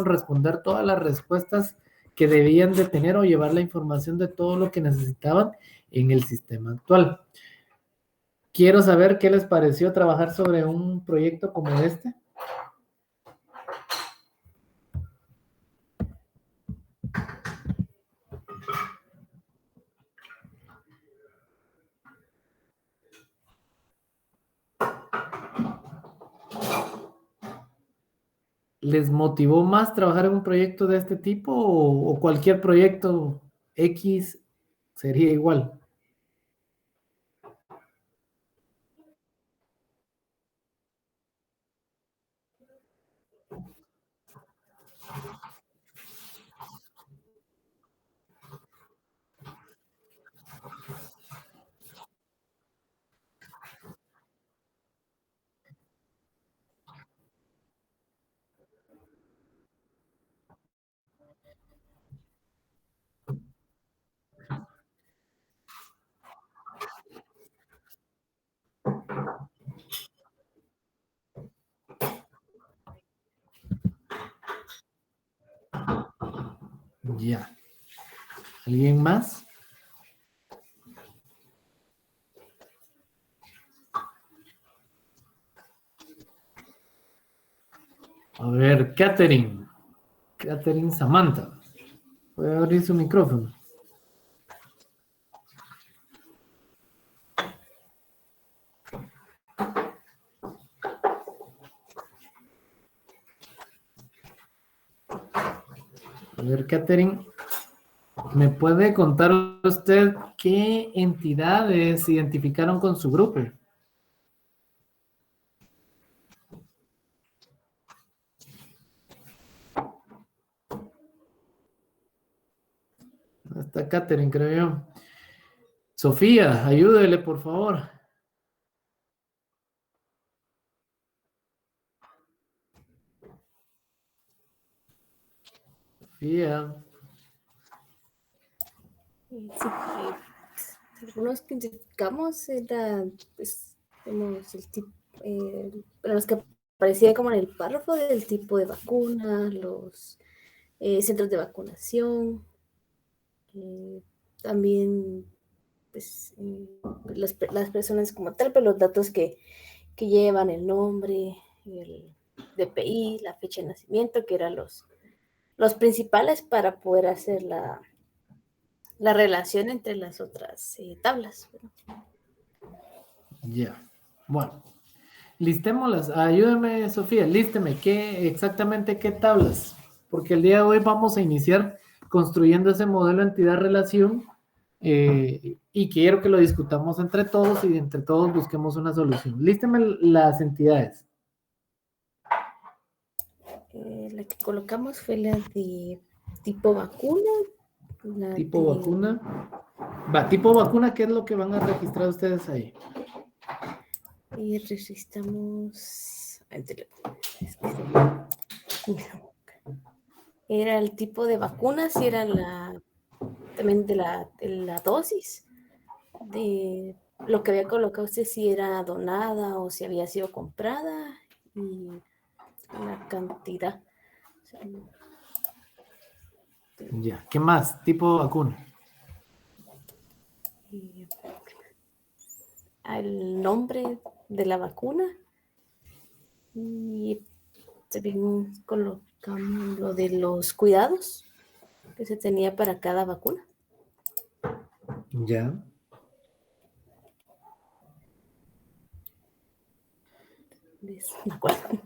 responder todas las respuestas que debían de tener o llevar la información de todo lo que necesitaban en el sistema actual. Quiero saber qué les pareció trabajar sobre un proyecto como este. ¿Les motivó más trabajar en un proyecto de este tipo o cualquier proyecto X sería igual? Ya. ¿Alguien más? A ver, Catherine Samantha. Puede abrir su micrófono. A ver, Catherine, ¿me puede contar usted qué entidades identificaron con su grupo? Está Catherine, creo yo. Sofía, ayúdele, por favor. Sofía. Sí, algunos que identificamos era, pues, vemos el tipo, los que aparecía como en el párrafo del tipo de vacuna, los centros de vacunación, también, pues, las personas como tal, pero los datos que llevan el nombre, el DPI, la fecha de nacimiento, que eran los principales para poder hacer la relación entre las otras tablas. Ya. Bueno, listémoslas. Ayúdeme, Sofía, lísteme exactamente qué tablas. Porque el día de hoy vamos a iniciar construyendo ese modelo entidad-relación y quiero que lo discutamos entre todos y entre todos busquemos una solución. Lísteme las entidades. La que colocamos fue la de tipo vacuna. Tipo vacuna. Va, tipo vacuna, ¿qué es lo que van a registrar ustedes ahí? Y registramos. Era el tipo de vacunas y era también de la dosis. De lo que había colocado usted, si era donada o si había sido comprada y la cantidad. O sea, Ya, ¿qué más? Tipo vacuna. el nombre de la vacuna y también colocamos lo de los cuidados que se tenía para cada vacuna. Ya. Me acuerdo.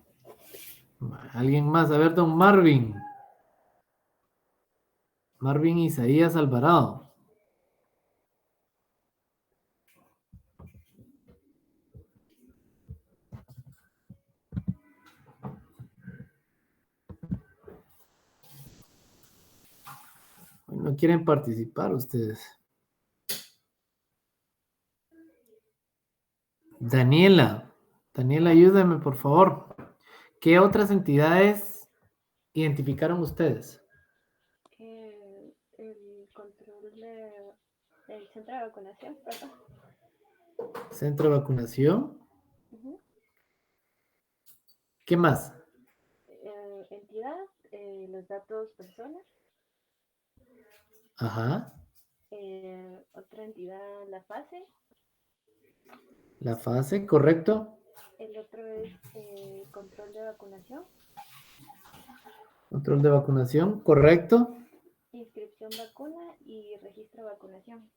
¿Alguien más? A ver, don Marvin. Marvin Isaías Alvarado. No quieren participar ustedes. Daniela, ayúdame, por favor. ¿Qué otras entidades identificaron ustedes? El control del centro de vacunación, perdón. Centro de vacunación. ¿Qué más? Entidad los datos personas. Ajá. Otra entidad, la fase. La fase, correcto. El otro es control de vacunación. Control de vacunación, correcto. Inscripción vacuna y registro vacunación.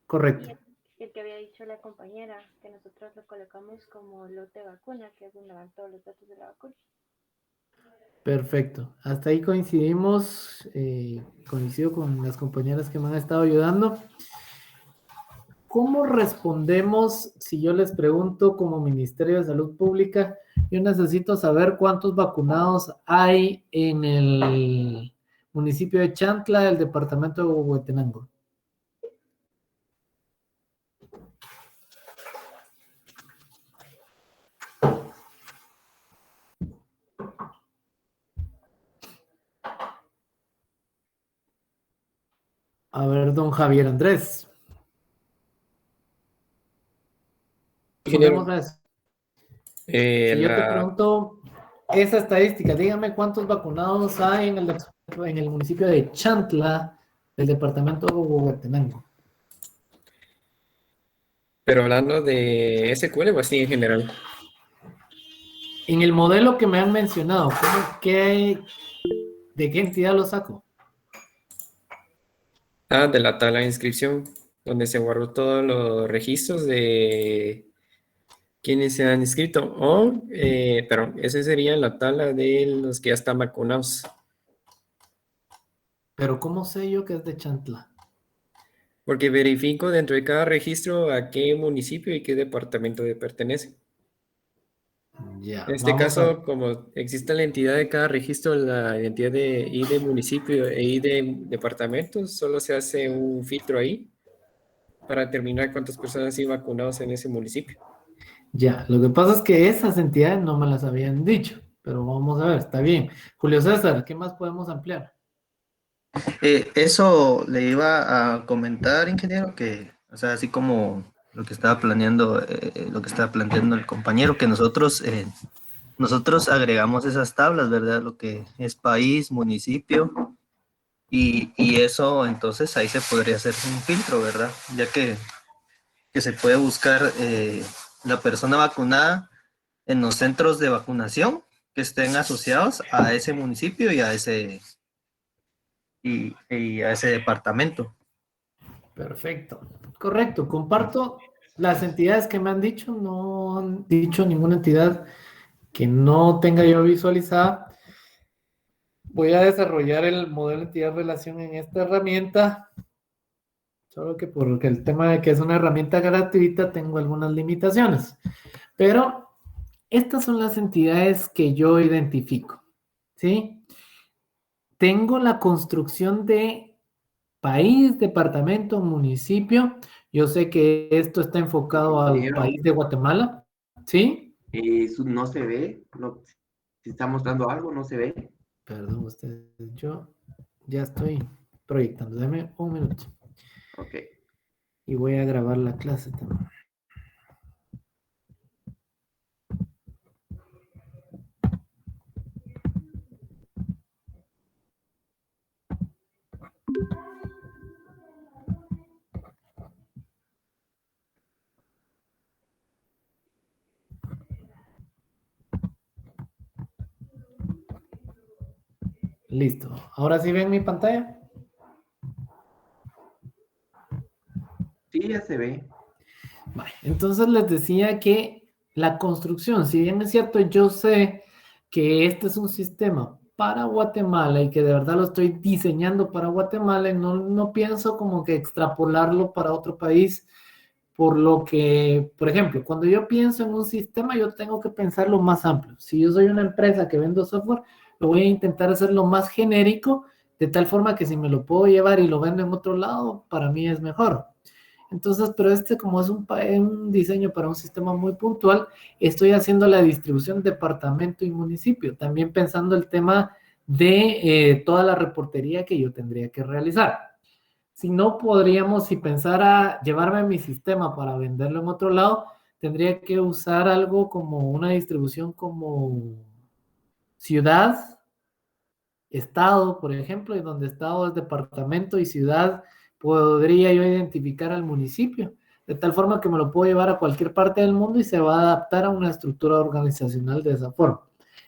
Correcto. Y el que había dicho la compañera, que nosotros lo colocamos como lote vacuna, que es donde van todos los datos de la vacuna. Perfecto. Hasta ahí coincidimos. Coincido con las compañeras que me han estado ayudando. ¿Cómo respondemos si yo les pregunto como Ministerio de Salud Pública? Yo necesito saber cuántos vacunados hay en el municipio de Chantla, del departamento de Huehuetenango. A ver, don Javier Andrés. Respondemos a eso. Si yo te pregunto esa estadística, dígame cuántos vacunados hay en el municipio de Chantla, del departamento de Huehuetenango. Pero hablando de SQL o así en general. En el modelo que me han mencionado, ¿de qué entidad lo saco? De la tabla de inscripción, donde se guardó todos los registros de quienes se han inscrito. Pero esa sería la tabla de los que ya están vacunados. Pero ¿cómo sé yo que es de Chantla? Porque verifico dentro de cada registro a qué municipio y qué departamento pertenece. Ya, En este caso, como existe la entidad de cada registro, la identidad de ID de municipio e ID de departamento, solo se hace un filtro ahí para determinar cuántas personas hay vacunados en ese municipio. Ya, lo que pasa es que esas entidades no me las habían dicho, pero vamos a ver, está bien. Julio César, ¿qué más podemos ampliar? Eso le iba a comentar, ingeniero, que, o sea, así como lo que estaba planeando, lo que estaba planteando el compañero, que nosotros agregamos esas tablas, ¿verdad? Lo que es país, municipio, y eso, entonces ahí se podría hacer un filtro, ¿verdad? Ya que se puede buscar la persona vacunada en los centros de vacunación que estén asociados a ese municipio y a ese departamento. Perfecto, correcto, comparto las entidades que me han dicho, no han dicho ninguna entidad que no tenga yo visualizada. Voy a desarrollar el modelo de entidad-relación en esta herramienta, solo que porque el tema de que es una herramienta gratuita tengo algunas limitaciones, pero estas son las entidades que yo identifico, ¿sí? Tengo la construcción de país, departamento, municipio. Yo sé que esto está enfocado al país de Guatemala, ¿sí? No se ve, no, si está mostrando algo, no se ve. Perdón, ustedes, yo ya estoy proyectando. Deme un minuto. Ok. Y voy a grabar la clase también. Listo. ¿Ahora sí ven mi pantalla? Sí, ya se ve. Vale, entonces les decía que la construcción, si bien es cierto, yo sé que este es un sistema para Guatemala y que de verdad lo estoy diseñando para Guatemala y no pienso como que extrapolarlo para otro país, por lo que, por ejemplo, cuando yo pienso en un sistema, yo tengo que pensarlo más amplio. Si yo soy una empresa que vendo software, lo voy a intentar hacerlo más genérico, de tal forma que si me lo puedo llevar y lo vendo en otro lado, para mí es mejor. Entonces, pero como es un diseño para un sistema muy puntual, estoy haciendo la distribución departamento y municipio, también pensando el tema de toda la reportería que yo tendría que realizar. Si no podríamos, si pensara llevarme mi sistema para venderlo en otro lado, tendría que usar algo como una distribución como ciudad, estado, por ejemplo, y donde estado es departamento y ciudad, podría yo identificar al municipio, de tal forma que me lo puedo llevar a cualquier parte del mundo y se va a adaptar a una estructura organizacional de esa forma.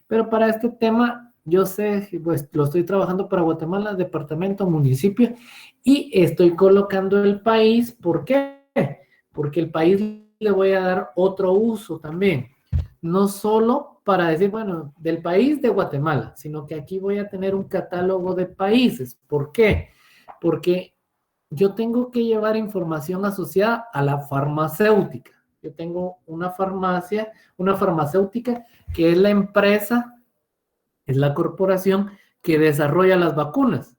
Pero para este tema, yo sé, pues lo estoy trabajando para Guatemala, departamento, municipio, y estoy colocando el país. ¿Por qué? Porque el país le voy a dar otro uso también. No solo para decir, bueno, del país de Guatemala, sino que aquí voy a tener un catálogo de países. ¿Por qué? Porque yo tengo que llevar información asociada a la farmacéutica. Yo tengo una farmacéutica que es la empresa, es la corporación que desarrolla las vacunas.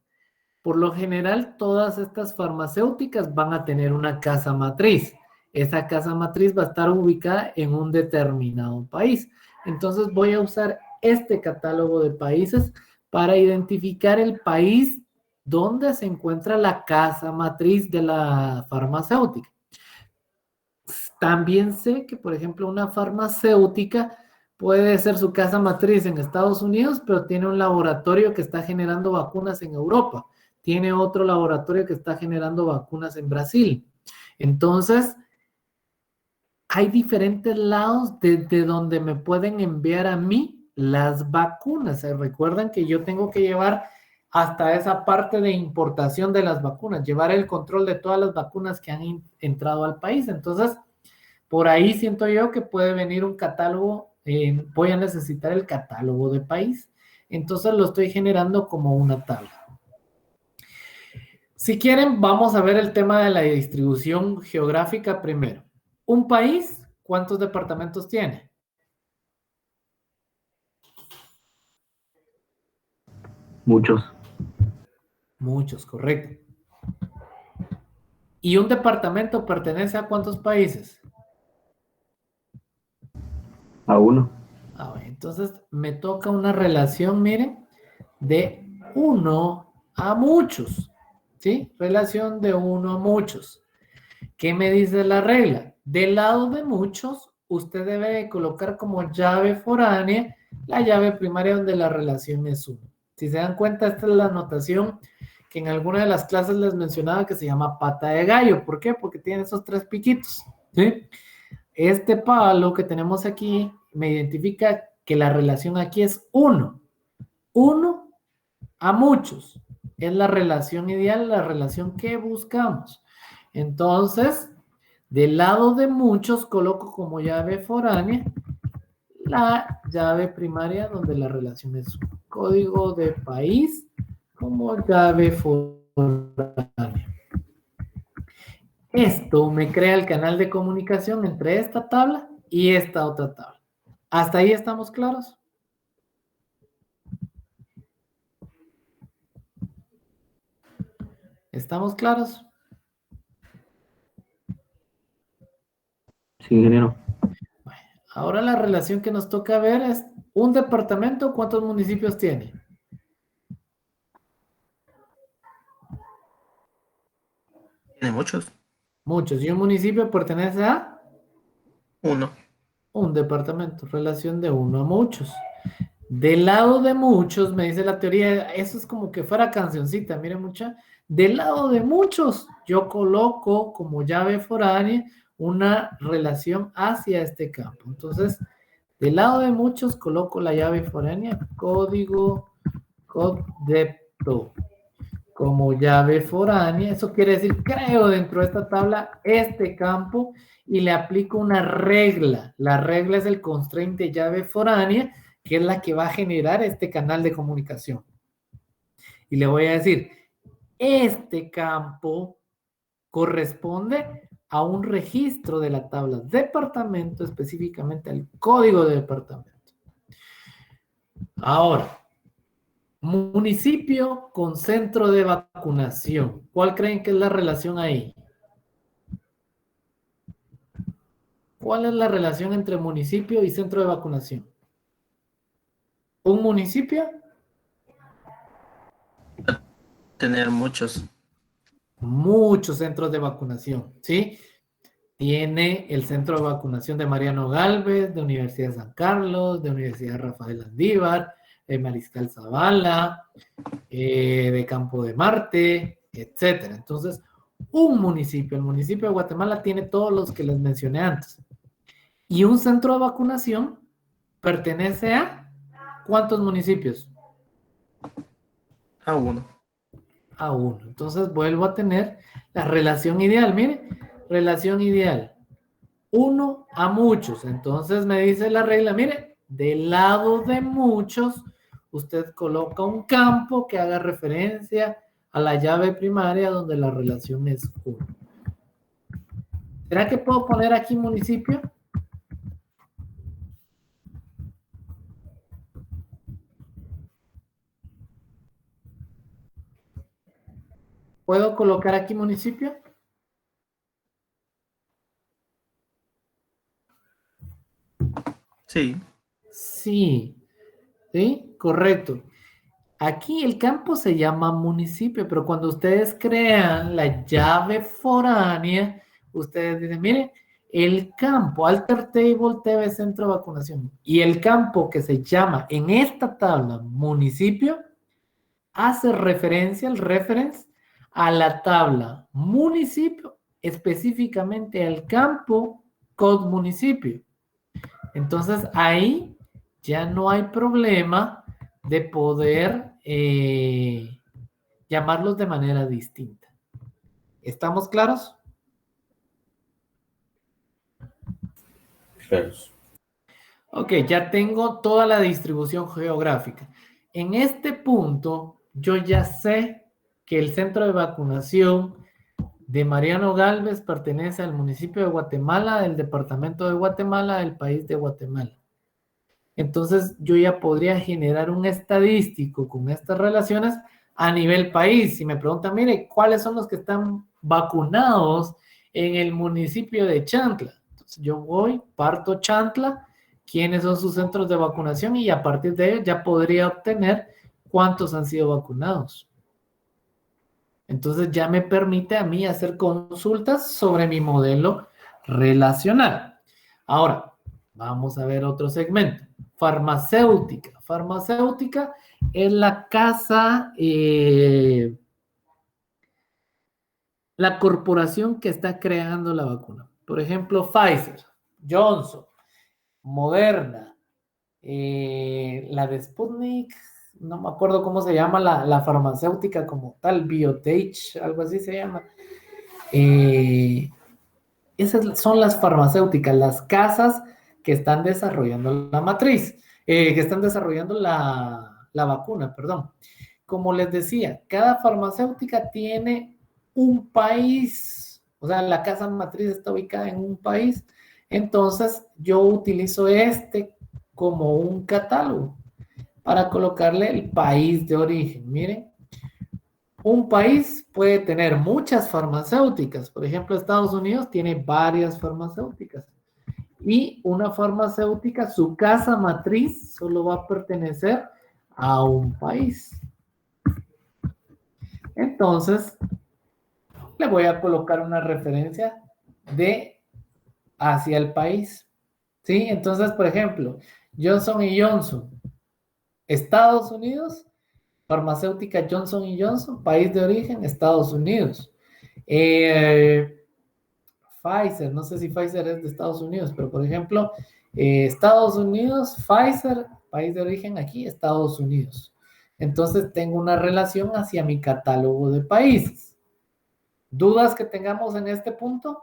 Por lo general, todas estas farmacéuticas van a tener una casa matriz. Esa casa matriz va a estar ubicada en un determinado país. Entonces voy a usar este catálogo de países para identificar el país donde se encuentra la casa matriz de la farmacéutica. También sé que, por ejemplo, una farmacéutica puede ser su casa matriz en Estados Unidos, pero tiene un laboratorio que está generando vacunas en Europa. Tiene otro laboratorio que está generando vacunas en Brasil. Entonces, hay diferentes lados desde donde me pueden enviar a mí las vacunas. Recuerden que yo tengo que llevar hasta esa parte de importación de las vacunas, llevar el control de todas las vacunas que han entrado al país. Entonces, por ahí siento yo que puede venir un catálogo, voy a necesitar el catálogo de país. Entonces lo estoy generando como una tabla. Si quieren, vamos a ver el tema de la distribución geográfica primero. Un país, ¿cuántos departamentos tiene? Muchos. Muchos, correcto. ¿Y un departamento pertenece a cuántos países? A uno. Entonces me toca una relación, miren, de 1 a muchos, ¿sí? Relación de 1 a muchos. ¿Qué me dice la regla? Del lado de muchos, usted debe colocar como llave foránea la llave primaria donde la relación es 1. Si se dan cuenta, esta es la notación que en alguna de las clases les mencionaba que se llama pata de gallo. ¿Por qué? Porque tiene esos 3 piquitos, ¿sí? Este palo que tenemos aquí me identifica que la relación aquí es 1. 1 a muchos. Es la relación ideal, la relación que buscamos. Entonces, del lado de muchos, coloco como llave foránea la llave primaria donde la relación es 1. Código de país como llave foránea. Esto me crea el canal de comunicación entre esta tabla y esta otra tabla. ¿Hasta ahí estamos claros? ¿Estamos claros? Sí, ingeniero. Bueno, ahora la relación que nos toca ver es un departamento, ¿cuántos municipios tiene? Tiene muchos. Muchos. ¿Y un municipio pertenece a? 1. Un departamento. Relación de 1 a muchos. Del lado de muchos, me dice la teoría, eso es como que fuera cancioncita, miren mucha. Del lado de muchos, yo coloco como llave foránea una relación hacia este campo. Entonces, del lado de muchos, coloco la llave foránea, código CODEPTO, como llave foránea. Eso quiere decir, creo dentro de esta tabla este campo y le aplico una regla. La regla es el constraint de llave foránea, que es la que va a generar este canal de comunicación. Y le voy a decir, este campo corresponde a un registro de la tabla departamento, específicamente al código de departamento. Ahora, municipio con centro de vacunación. ¿Cuál creen que es la relación ahí? ¿Cuál es la relación entre municipio y centro de vacunación? ¿Un municipio? Tener muchos. Muchos centros de vacunación, ¿sí? Tiene el centro de vacunación de Mariano Gálvez, de Universidad de San Carlos, de Universidad Rafael Andívar, Mariscal Zavala, de Campo de Marte, etcétera. Entonces, un municipio, el municipio de Guatemala tiene todos los que les mencioné antes. Y un centro de vacunación pertenece a ¿cuántos municipios? A uno. A uno. Entonces vuelvo a tener la relación ideal. Mire, relación ideal. 1 a muchos. Entonces me dice la regla, mire, del lado de muchos, usted coloca un campo que haga referencia a la llave primaria donde la relación es 1. ¿Será que puedo poner aquí municipio? ¿Puedo colocar aquí municipio? Sí. Sí, ¿sí? Correcto. Aquí el campo se llama municipio, pero cuando ustedes crean la llave foránea, ustedes dicen, mire, el campo, Alter Table TV Centro de Vacunación, y el campo que se llama en esta tabla municipio, hace referencia, el reference, a la tabla municipio, específicamente al campo code municipio. Entonces ahí ya no hay problema de poder llamarlos de manera distinta. ¿Estamos claros? Claros. Ok, ya tengo toda la distribución geográfica. En este punto, yo ya sé que el centro de vacunación de Mariano Gálvez pertenece al municipio de Guatemala, del departamento de Guatemala, del país de Guatemala. Entonces, yo ya podría generar un estadístico con estas relaciones a nivel país. Si me preguntan, mire, ¿cuáles son los que están vacunados en el municipio de Chantla? Entonces, yo voy, parto Chantla, quiénes son sus centros de vacunación y a partir de ello ya podría obtener cuántos han sido vacunados. Entonces, ya me permite a mí hacer consultas sobre mi modelo relacional. Ahora, vamos a ver otro segmento. Farmacéutica. Farmacéutica es la casa, la corporación que está creando la vacuna. Por ejemplo, Pfizer, Johnson, Moderna, la de Sputnik, no me acuerdo cómo se llama la farmacéutica como tal, Biotech, algo así se llama. Esas son las farmacéuticas, las casas que están desarrollando la matriz, que están desarrollando la vacuna, perdón. Como les decía, cada farmacéutica tiene un país, o sea, la casa matriz está ubicada en un país, entonces yo utilizo este como un catálogo para colocarle el país de origen. Miren, un país puede tener muchas farmacéuticas, por ejemplo, Estados Unidos tiene varias farmacéuticas. Y una farmacéutica, su casa matriz solo va a pertenecer a un país. Entonces, le voy a colocar una referencia de hacia el país. ¿Sí? Entonces, por ejemplo, Johnson & Johnson, Estados Unidos, farmacéutica Johnson & Johnson, país de origen, Estados Unidos. Pfizer, no sé si Pfizer es de Estados Unidos, pero por ejemplo, Estados Unidos, Pfizer, país de origen aquí, Estados Unidos. Entonces tengo una relación hacia mi catálogo de países. ¿Dudas que tengamos en este punto?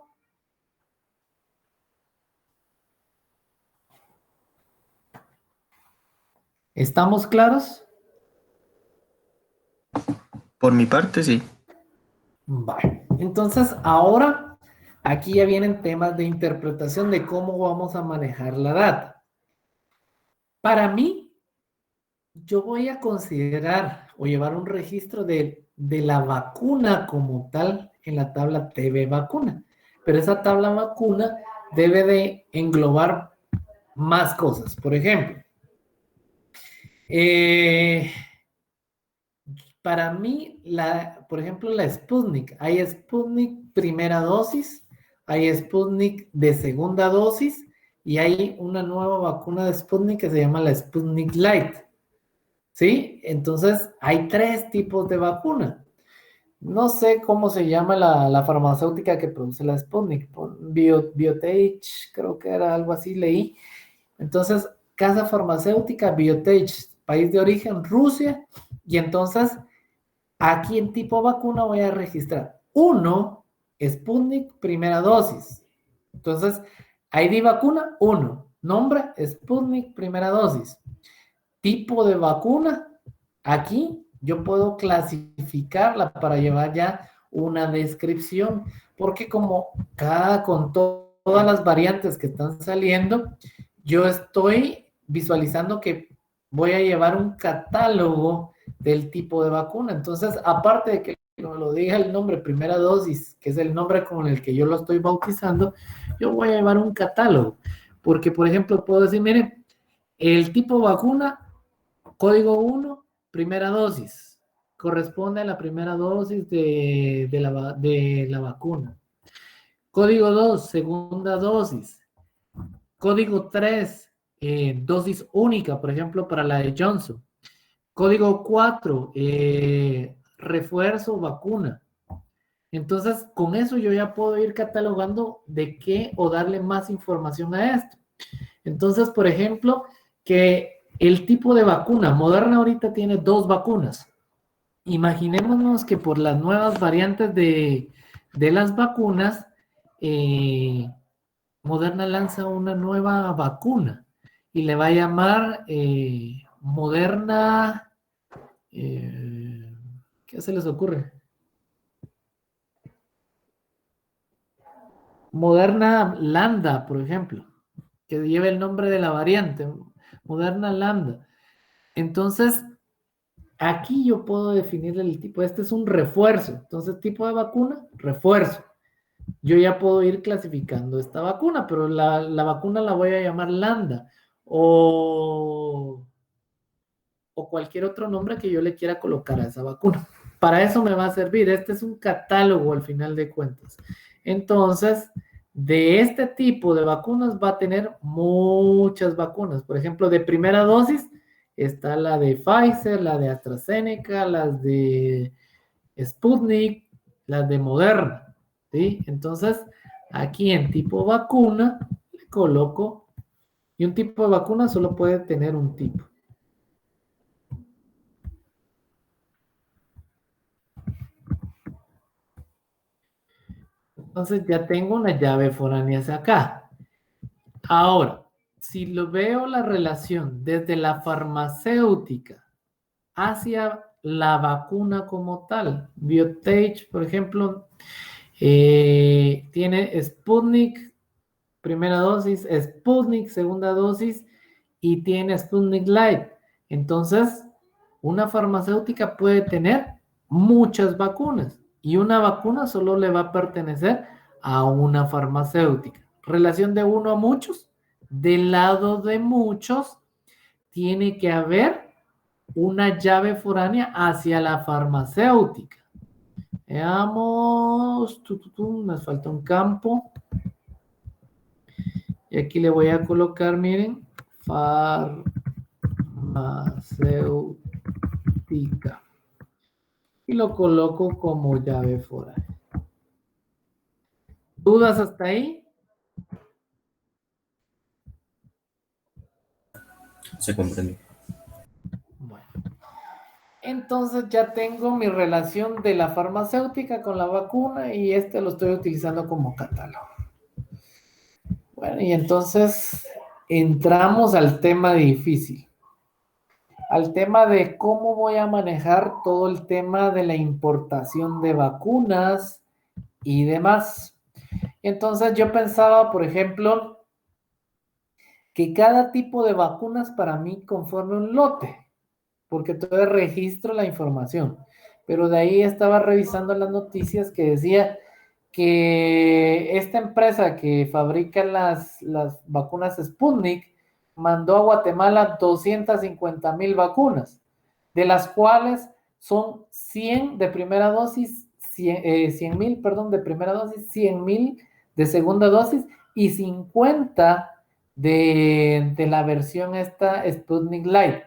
¿Estamos claros? Por mi parte, sí. Vale. Entonces ahora aquí ya vienen temas de interpretación de cómo vamos a manejar la data. Para mí, yo voy a considerar o llevar un registro de la vacuna como tal en la tabla TV vacuna. Pero esa tabla vacuna debe de englobar más cosas. Por ejemplo, para mí, por ejemplo, la Sputnik. Hay Sputnik primera dosis, hay Sputnik de segunda dosis y hay una nueva vacuna de Sputnik que se llama la Sputnik Light. ¿sí? Entonces, hay 3 tipos de vacuna. No sé cómo se llama la farmacéutica que produce la Sputnik. Biotech, creo que era algo así, leí. Entonces, casa farmacéutica, Biotech, país de origen, Rusia. Y entonces, aquí en tipo vacuna voy a registrar 1, Sputnik, primera dosis. Entonces, ID vacuna, 1. Nombre, Sputnik, primera dosis. Tipo de vacuna, aquí yo puedo clasificarla para llevar ya una descripción, porque como todas las variantes que están saliendo, yo estoy visualizando que voy a llevar un catálogo del tipo de vacuna. Entonces, aparte de que no lo diga el nombre primera dosis, que es el nombre con el que yo lo estoy bautizando, yo voy a llevar un catálogo, porque por ejemplo puedo decir, miren, el tipo vacuna código 1, primera dosis. Corresponde a la primera dosis de la vacuna. Código 2, segunda dosis. Código 3, dosis única, por ejemplo, para la de Johnson. Código 4, refuerzo vacuna. Entonces, con eso yo ya puedo ir catalogando de qué o darle más información a esto. Entonces, por ejemplo, que el tipo de vacuna, Moderna ahorita tiene 2 vacunas. Imaginémonos que por las nuevas variantes de las vacunas, Moderna lanza una nueva vacuna y le va a llamar Moderna, ¿qué se les ocurre? Moderna Lambda, por ejemplo, que lleva el nombre de la variante, Moderna Lambda. Entonces, aquí yo puedo definir el tipo. Este es un refuerzo. Entonces, tipo de vacuna, refuerzo. Yo ya puedo ir clasificando esta vacuna, pero la vacuna la voy a llamar Lambda o cualquier otro nombre que yo le quiera colocar a esa vacuna. Para eso me va a servir. Este es un catálogo al final de cuentas. Entonces, de este tipo de vacunas va a tener muchas vacunas. Por ejemplo, de primera dosis está la de Pfizer, la de AstraZeneca, las de Sputnik, las de Moderna, ¿sí? Entonces, aquí en tipo vacuna le coloco, y un tipo de vacuna solo puede tener un tipo. Entonces ya tengo una llave foránea hacia acá. Ahora, si lo veo la relación desde la farmacéutica hacia la vacuna como tal, Biotech, por ejemplo, tiene Sputnik, primera dosis, Sputnik, segunda dosis, y tiene Sputnik Light. Entonces, una farmacéutica puede tener muchas vacunas y una vacuna solo le va a pertenecer a una farmacéutica. Relación de 1 a muchos. Del lado de muchos, tiene que haber una llave foránea hacia la farmacéutica. Veamos, nos falta un campo. Y aquí le voy a colocar, miren, farmacéutica. Y lo coloco como llave foránea. ¿Dudas hasta ahí? Se comprende. Bueno. Entonces ya tengo mi relación de la farmacéutica con la vacuna y este lo estoy utilizando como catálogo. Bueno, y entonces entramos al tema difícil. Al tema de cómo voy a manejar todo el tema de la importación de vacunas y demás. Entonces yo pensaba, por ejemplo, que cada tipo de vacunas para mí conforme un lote, porque todo registro la información. Pero de ahí estaba revisando las noticias que decía que esta empresa que fabrica las vacunas Sputnik mandó a Guatemala 250,000 vacunas, de las cuales son 100 de primera dosis, 100,000, perdón, de primera dosis, 100,000 de segunda dosis y 50 de la versión esta Sputnik Light.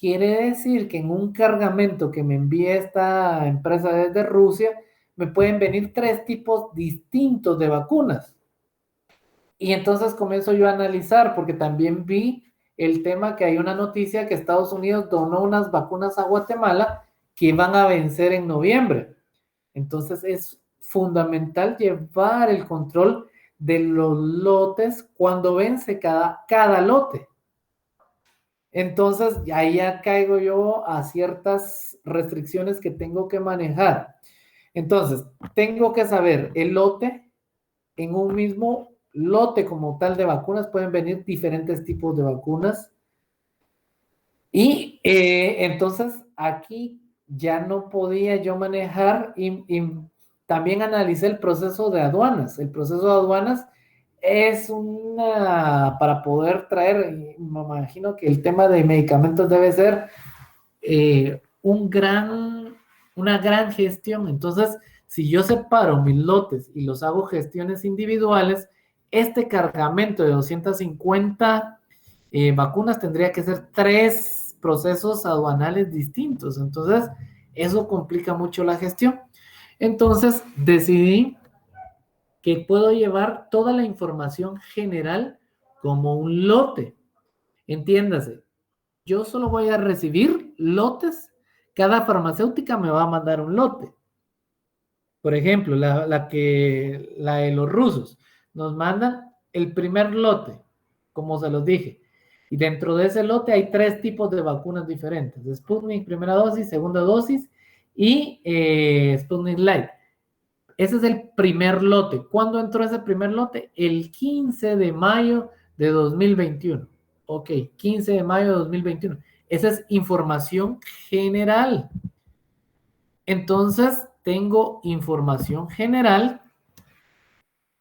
Quiere decir que en un cargamento que me envíe esta empresa desde Rusia, me pueden venir 3 tipos distintos de vacunas. Y entonces comienzo yo a analizar, porque también vi el tema que hay una noticia que Estados Unidos donó unas vacunas a Guatemala que van a vencer en noviembre. Entonces es fundamental llevar el control de los lotes cuando vence cada lote. Entonces ahí ya caigo yo a ciertas restricciones que tengo que manejar. Entonces, tengo que saber el lote. En un mismo lote como tal de vacunas pueden venir diferentes tipos de vacunas. Y entonces aquí ya no podía yo manejar y también analicé el proceso de aduanas. El proceso de aduanas es para poder traer, me imagino que el tema de medicamentos debe ser una gran gestión. Entonces, si yo separo mis lotes y los hago gestiones individuales, este cargamento de 250 vacunas tendría que ser 3 procesos aduanales distintos. Entonces, eso complica mucho la gestión. Entonces, decidí que puedo llevar toda la información general como un lote. Entiéndase, yo solo voy a recibir lotes. Cada farmacéutica me va a mandar un lote. Por ejemplo, la de los rusos nos mandan el primer lote, como se los dije. Y dentro de ese lote hay 3 tipos de vacunas diferentes. Sputnik, primera dosis, segunda dosis y Sputnik Light. Ese es el primer lote. ¿Cuándo entró ese primer lote? El 15 de mayo de 2021. Ok, 15 de mayo de 2021. Esa es información general. Entonces, tengo información general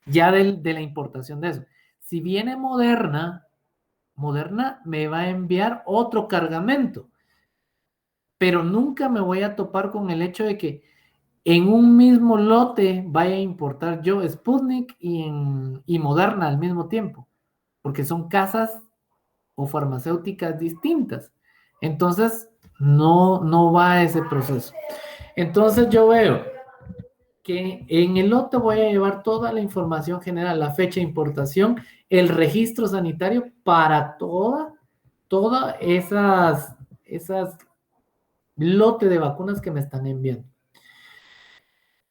ya de la importación de eso. Si viene Moderna me va a enviar otro cargamento, pero nunca me voy a topar con el hecho de que en un mismo lote vaya a importar yo Sputnik y Moderna al mismo tiempo, porque son casas o farmacéuticas distintas. Entonces, no va ese proceso. Entonces, yo veo que en el lote voy a llevar toda la información general, la fecha de importación, el registro sanitario para todas esas lote de vacunas que me están enviando.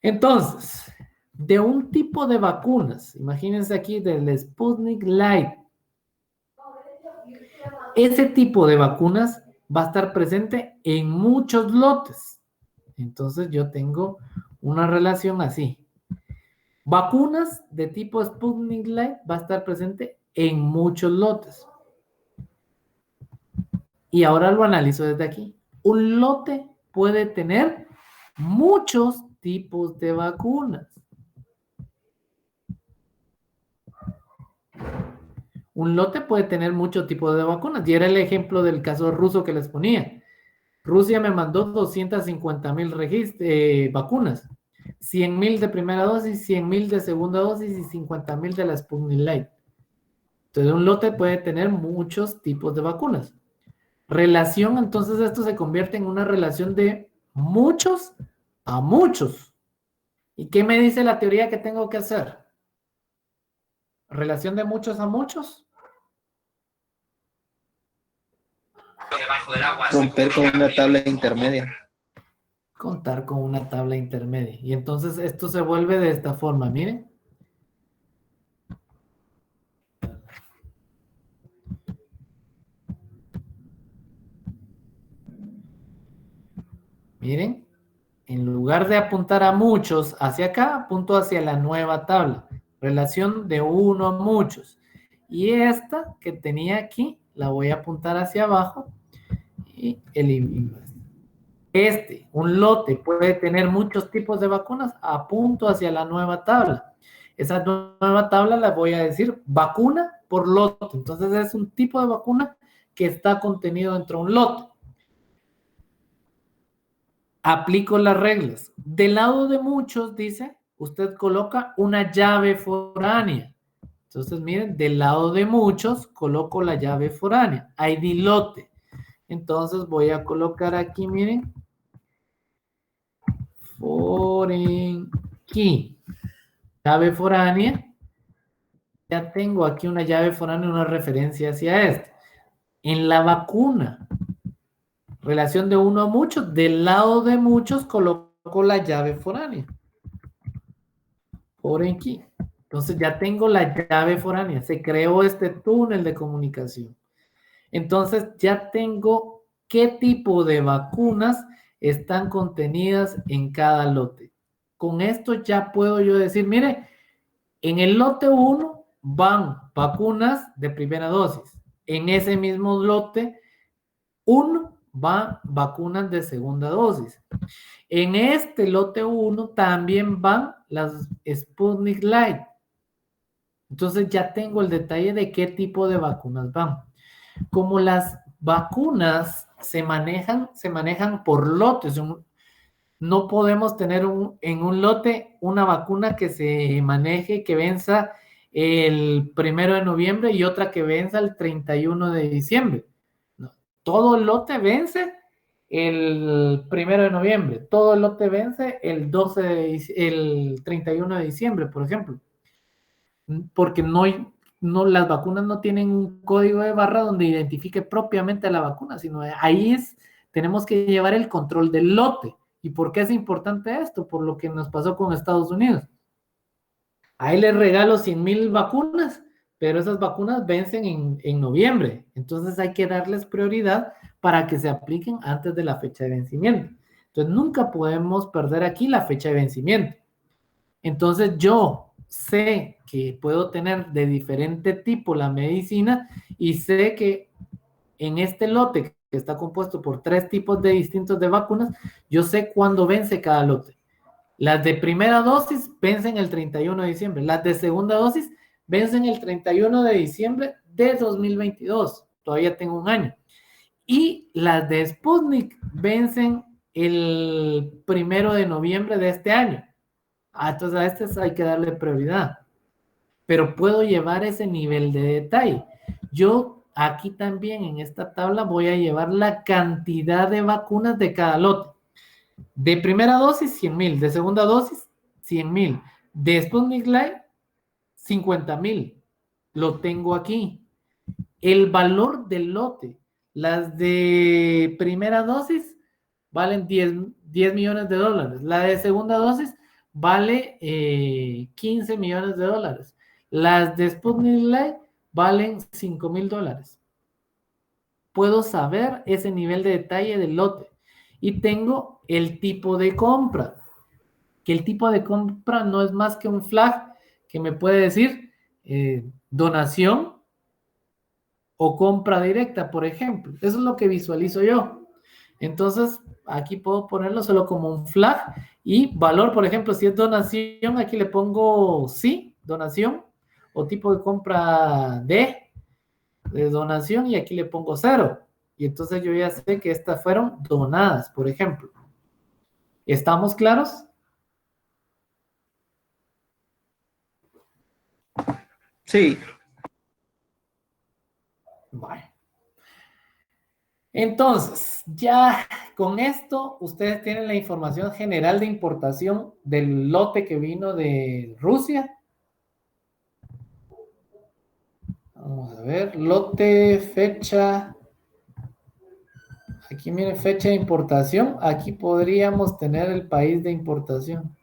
Entonces, de un tipo de vacunas, imagínense aquí del Sputnik Light, ese tipo de vacunas va a estar presente en muchos lotes. Entonces yo tengo una relación así. Vacunas de tipo Sputnik Light va a estar presente en muchos lotes. Y ahora lo analizo desde aquí. Un lote puede tener muchos tipos de vacunas. Un lote puede tener muchos tipos de vacunas. Y era el ejemplo del caso ruso que les ponía. Rusia me mandó 250,000 vacunas. 100,000 de primera dosis, 100,000 de segunda dosis y 50,000 de la Sputnik Light. Entonces, un lote puede tener muchos tipos de vacunas. Relación, entonces esto se convierte en una relación de muchos a muchos. ¿Y qué me dice la teoría que tengo que hacer? ¿Relación de muchos a muchos? Romper con una tabla intermedia. Contar con una tabla intermedia. Y entonces esto se vuelve de esta forma, miren. Miren, en lugar de apuntar a muchos hacia acá, apunto hacia la nueva tabla. Relación de 1 a muchos. Y esta que tenía aquí, la voy a apuntar hacia abajo y elimino. Un lote puede tener muchos tipos de vacunas, apunto hacia la nueva tabla. Esa nueva tabla la voy a decir vacuna por lote. Entonces es un tipo de vacuna que está contenido dentro de un lote. Aplico las reglas. Del lado de muchos, dice, usted coloca una llave foránea. Entonces, miren, del lado de muchos, coloco la llave foránea. ID lote. Entonces voy a colocar aquí, miren, foreign key, llave foránea. Ya tengo aquí una llave foránea, una referencia hacia esto. En la vacuna, relación de uno a muchos, del lado de muchos coloco la llave foránea. Foreign key. Entonces ya tengo la llave foránea. Se creó este túnel de comunicación. Entonces ya tengo qué tipo de vacunas están contenidas en cada lote. Con esto ya puedo yo decir, mire, en el lote 1 van vacunas de primera dosis. En ese mismo lote 1 van vacunas de segunda dosis. En este lote 1 también van las Sputnik Light. Entonces ya tengo el detalle de qué tipo de vacunas van. Como las vacunas se manejan por lotes. No podemos tener en un lote una vacuna que se maneje, que venza el 1 de noviembre y otra que venza el 31 de diciembre. No, todo el lote vence el 1 de noviembre, todo el lote vence el 31 de diciembre, por ejemplo, porque las vacunas no tienen un código de barra donde identifique propiamente la vacuna, sino ahí tenemos que llevar el control del lote. ¿Y por qué es importante esto? Por lo que nos pasó con Estados Unidos. Ahí les regalo 100,000 vacunas, pero esas vacunas vencen en noviembre. Entonces hay que darles prioridad para que se apliquen antes de la fecha de vencimiento. Entonces nunca podemos perder aquí la fecha de vencimiento. Entonces yo sé que puedo tener de diferente tipo la medicina y sé que en este lote que está compuesto por 3 tipos de distintos de vacunas, yo sé cuándo vence cada lote. Las de primera dosis vencen el 31 de diciembre. Las de segunda dosis vencen el 31 de diciembre de 2022. Todavía tengo un año. Y las de Sputnik vencen el 1 de noviembre de este año. Entonces a estas hay que darle prioridad. Pero puedo llevar ese nivel de detalle. Yo aquí también en esta tabla voy a llevar la cantidad de vacunas de cada lote. De primera dosis, 100,000. De segunda dosis, 100,000. De Sputnik Light, 50,000. Lo tengo aquí. El valor del lote. Las de primera dosis valen 10 millones de dólares. La de segunda dosis vale 15 millones de dólares. Las de Sputnik Light valen 5,000 dólares. Puedo saber ese nivel de detalle del lote. Y tengo el tipo de compra. Que el tipo de compra no es más que un flag que me puede decir donación o compra directa, por ejemplo. Eso es lo que visualizo yo. Entonces, aquí puedo ponerlo solo como un flag y valor, por ejemplo, si es donación, aquí le pongo sí, donación, o tipo de compra de donación y aquí le pongo 0. Y entonces yo ya sé que estas fueron donadas, por ejemplo. ¿Estamos claros? Sí, Bueno. Entonces, ya con esto, ustedes tienen la información general de importación del lote que vino de Rusia. Vamos a ver, lote, fecha. Aquí miren, fecha de importación. Aquí podríamos tener el país de importación.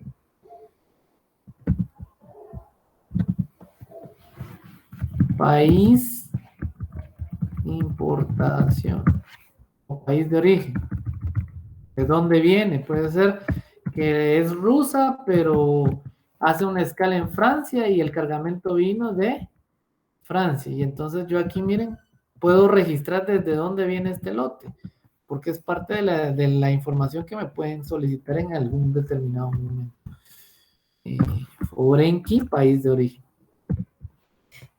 País, importación. O país de origen. ¿De dónde viene? Puede ser que es rusa, pero hace una escala en Francia y el cargamento vino de Francia. Y entonces yo aquí, miren, puedo registrar desde dónde viene este lote, porque es parte de la información que me pueden solicitar en algún determinado momento. Foreign key, país de origen.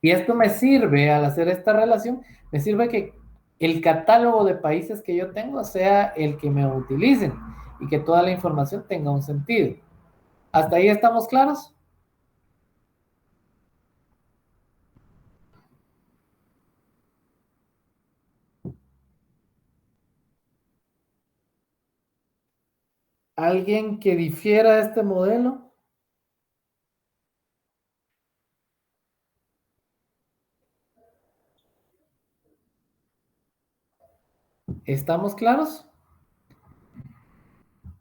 Y esto me sirve, al hacer esta relación, me sirve que el catálogo de países que yo tengo sea el que me utilicen y que toda la información tenga un sentido. ¿Hasta ahí estamos claros? ¿Alguien que difiera de este modelo? ¿Estamos claros?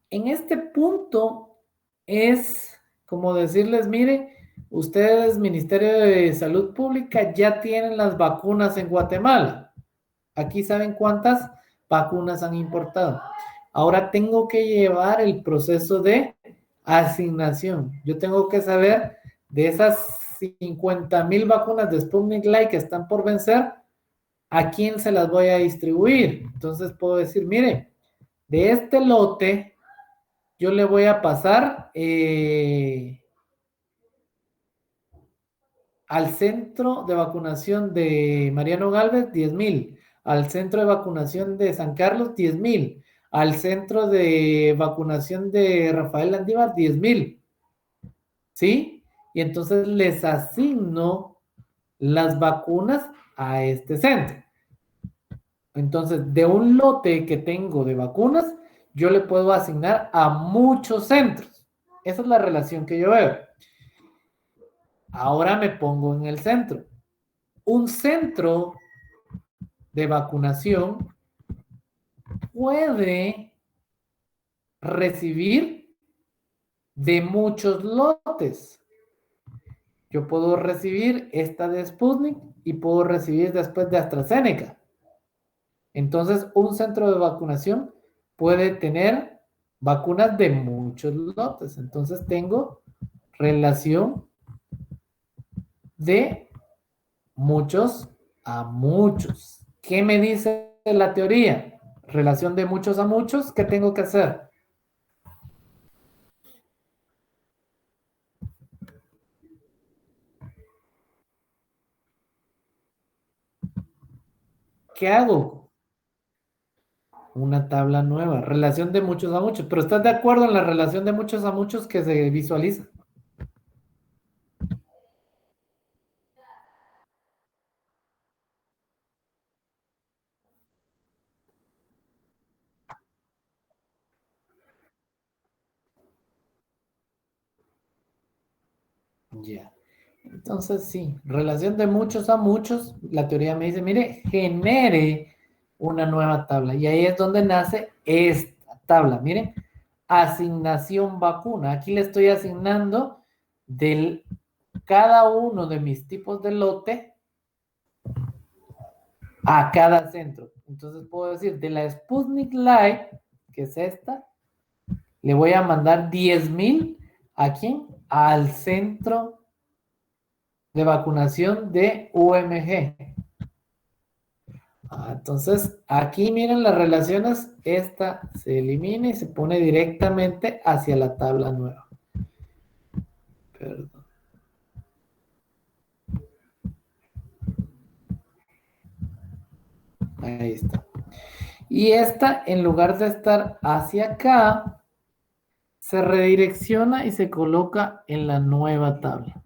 En este punto es como decirles, mire, ustedes, Ministerio de Salud Pública, ya tienen las vacunas en Guatemala. Aquí saben cuántas vacunas han importado. Ahora tengo que llevar el proceso de asignación. Yo tengo que saber de esas 50,000 vacunas de Sputnik Light que están por vencer, ¿a quién se las voy a distribuir? Entonces puedo decir, mire, de este lote yo le voy a pasar al centro de vacunación de Mariano Gálvez, 10,000. Al centro de vacunación de San Carlos, 10,000. Al centro de vacunación de Rafael Landívar, 10,000. ¿Sí? Y entonces les asigno las vacunas a este centro. Entonces, de un lote que tengo de vacunas, yo le puedo asignar a muchos centros. Esa es la relación que yo veo. Ahora me pongo en el centro. Un centro de vacunación puede recibir de muchos lotes. Yo puedo recibir esta de Sputnik y puedo recibir después de AstraZeneca. Entonces, un centro de vacunación puede tener vacunas de muchos lotes. Entonces, tengo relación de muchos a muchos. ¿Qué me dice la teoría? Relación de muchos a muchos. ¿Qué tengo que hacer? ¿Qué hago? Una tabla nueva. Relación de muchos a muchos. Pero ¿estás de acuerdo en la relación de muchos a muchos que se visualiza? Ya. Entonces, sí, relación de muchos a muchos, la teoría me dice, mire, genere una nueva tabla. Y ahí es donde nace esta tabla. Miren, asignación vacuna. Aquí le estoy asignando cada uno de mis tipos de lote a cada centro. Entonces puedo decir, de la Sputnik Light, que es esta, le voy a mandar 10,000 ¿a quién? Al centro de vacunación de UMG. Entonces, aquí miren las relaciones, esta se elimina y se pone directamente hacia la tabla nueva. Perdón. Ahí está. Y esta, en lugar de estar hacia acá, se redirecciona y se coloca en la nueva tabla.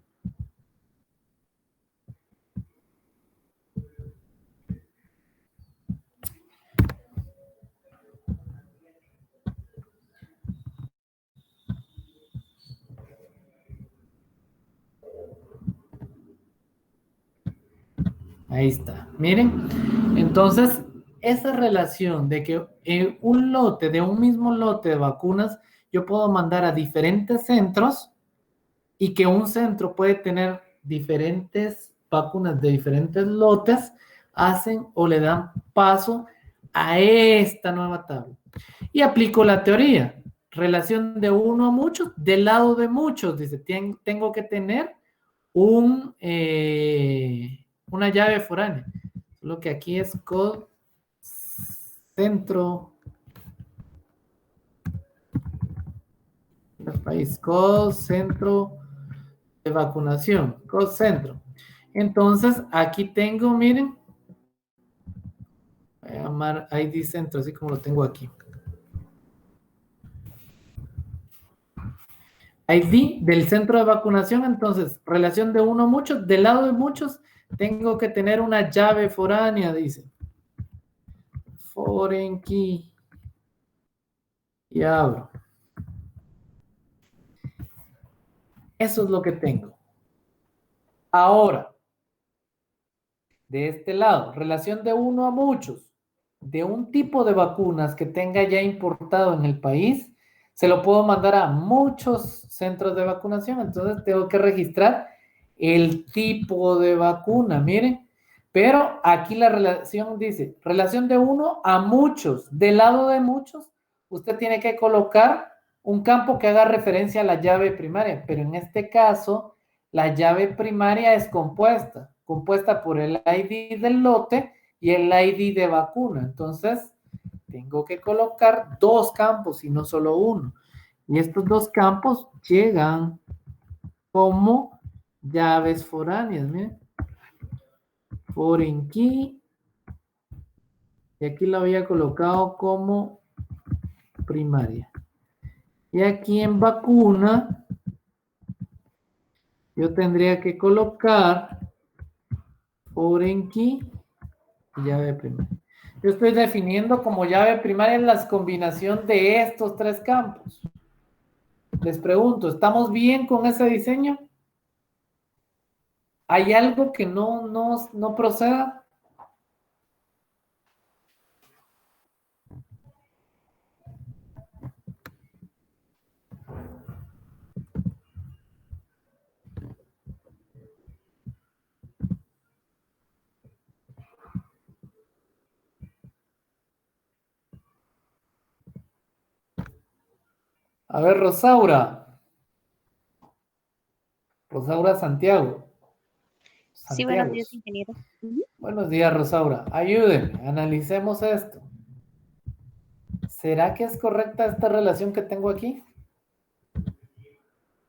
Ahí está. Miren, entonces, esa relación de que en un lote, de un mismo lote de vacunas, yo puedo mandar a diferentes centros y que un centro puede tener diferentes vacunas de diferentes lotes, hacen o le dan paso a esta nueva tabla. Y aplico la teoría. Relación de uno a muchos, del lado de muchos, dice, tengo que tener una llave foránea. Lo que aquí es centro del país, centro de vacunación, centro. Entonces, aquí tengo, miren, voy a llamar ID centro, así como lo tengo aquí. ID del centro de vacunación, entonces, relación de uno a muchos, del lado de muchos, tengo que tener una llave foránea, dice. Foreign key. Y abro. Eso es lo que tengo. Ahora, de este lado, relación de 1 a muchos, de un tipo de vacunas que tenga ya importado en el país, se lo puedo mandar a muchos centros de vacunación, entonces tengo que registrar el tipo de vacuna, miren, pero aquí la relación dice, relación de 1 a muchos, del lado de muchos, usted tiene que colocar un campo que haga referencia a la llave primaria, pero en este caso, la llave primaria es compuesta por el ID del lote y el ID de vacuna. Entonces, tengo que colocar 2 campos y no solo uno. Y estos 2 campos llegan como llaves foráneas, miren. Foreign key. Y aquí lo había colocado como primaria. Y aquí en vacuna, yo tendría que colocar foreign key y llave primaria. Yo estoy definiendo como llave primaria la combinación de estos 3 campos. Les pregunto, ¿estamos bien con ese diseño? ¿Hay algo que no proceda? A ver, Rosaura Santiago. Sí, buenos días, Santiagos. ingeniero. Ujú. Buenos días, Rosaura. Ayúdenme, analicemos esto. ¿Será que es correcta esta relación que tengo aquí?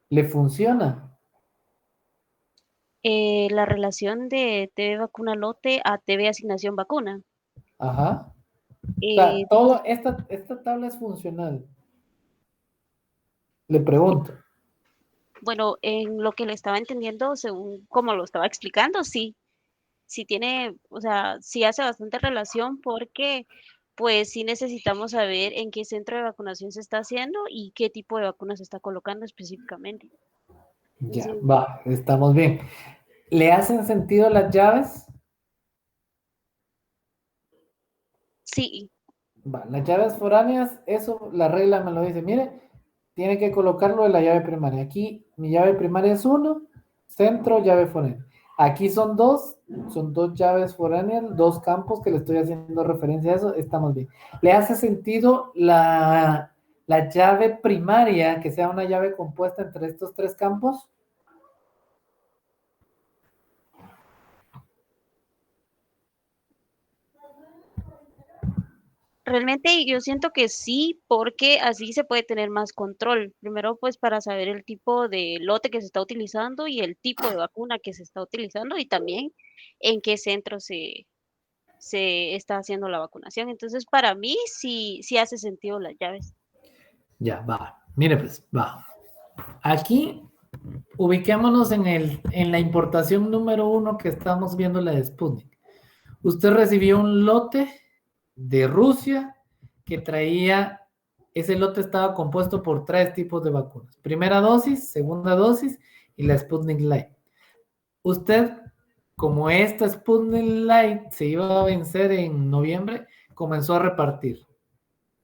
¿Le funciona? La relación de TV vacuna lote a TV asignación vacuna. Ajá. O sea, Eh, esta tabla es funcional. Le pregunto. bueno, en lo que le estaba entendiendo, según como lo estaba explicando, sí, sí tiene, o sea, sí hace bastante relación porque pues sí necesitamos saber en qué centro de vacunación se está haciendo y qué tipo de vacuna se está colocando específicamente. Ya, Entonces, va, estamos bien. ¿Le hacen sentido las llaves? sí, Va, las llaves foráneas, eso la regla me lo dice. Mire, tiene que colocarlo en la llave primaria. Aquí mi llave primaria es 1, centro, llave foránea. Aquí son 2 llaves foráneas, 2 campos que le estoy haciendo referencia a eso, estamos bien. ¿Le hace sentido la llave primaria, que sea una llave compuesta entre estos 3 campos? realmente yo siento que sí, porque así se puede tener más control. Primero, pues para saber el tipo de lote que se está utilizando y el tipo de vacuna que se está utilizando y también en qué centro se está haciendo la vacunación. Entonces, para mí sí, sí hace sentido las llaves. Ya, va. Mire, pues, va. Aquí ubiquémonos en la importación número 1 que estamos viendo, la de Sputnik. Usted recibió un lote de Rusia que traía, ese lote estaba compuesto por 3 tipos de vacunas. Primera dosis, segunda dosis y la Sputnik Light. Usted, como esta Sputnik Light se iba a vencer en noviembre, comenzó a repartir.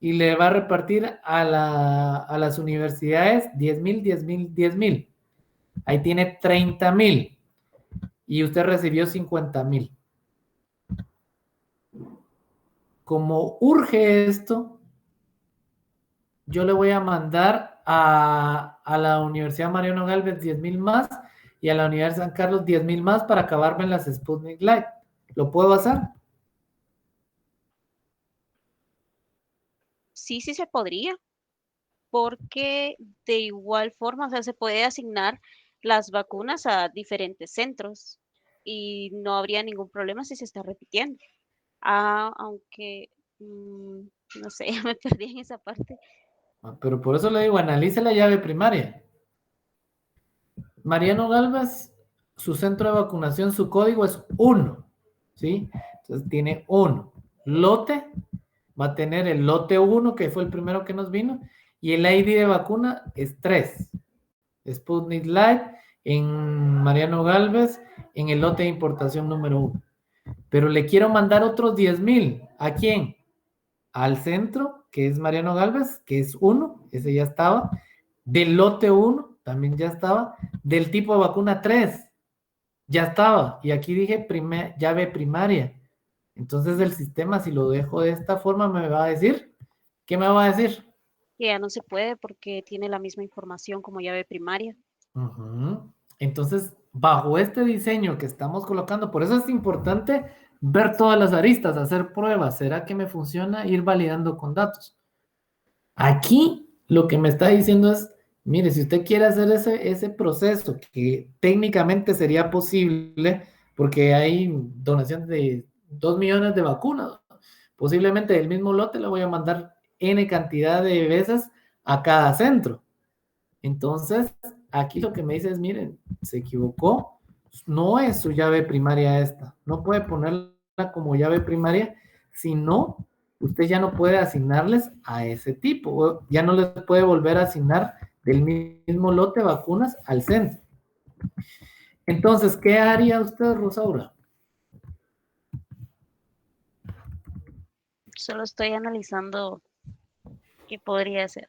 Y le va a repartir a las universidades 10,000, 10,000, 10,000. Ahí tiene 30,000. Y usted recibió 50,000. Como urge esto, yo le voy a mandar a la Universidad Mariano Gálvez 10,000 más y a la Universidad San Carlos 10,000 más para acabarme en las Sputnik Light. ¿Lo puedo hacer? Sí, sí se podría, porque de igual forma, o sea, se puede asignar las vacunas a diferentes centros y no habría ningún problema si se está repitiendo. Ah, aunque, no sé, me perdí en esa parte. Pero por eso le digo, analice la llave primaria. Mariano Gálvez, su centro de vacunación, su código es 1, ¿sí? Entonces tiene 1. Lote, va a tener el lote 1, que fue el primero que nos vino, y el ID de vacuna es 3. Sputnik Light, en Mariano Galvez, en el lote de importación número 1. Pero le quiero mandar otros 10,000. ¿A quién? Al centro, que es Mariano Galvez, que es 1, ese ya estaba. Del lote 1, también ya estaba. Del tipo de vacuna 3, ya estaba. Y aquí dije llave primaria. Entonces el sistema, si lo dejo de esta forma, me va a decir, ¿qué me va a decir? Que ya no se puede porque tiene la misma información como llave primaria. Ujú. Entonces, bajo este diseño que estamos colocando, por eso es importante ver todas las aristas, hacer pruebas. ¿Será que me funciona? Ir validando con datos. Aquí lo que me está diciendo es, mire, si usted quiere hacer ese proceso, que técnicamente sería posible, porque hay donación de 2 millones de vacunas, posiblemente del mismo lote le voy a mandar N cantidad de veces a cada centro. Entonces, aquí lo que me dice es, miren, se equivocó, no es su llave primaria esta, no puede ponerla como llave primaria, sino usted ya no puede asignarles a ese tipo, ya no les puede volver a asignar del mismo lote de vacunas al centro. Entonces, ¿qué haría usted, Rosaura? Solo estoy analizando qué podría ser.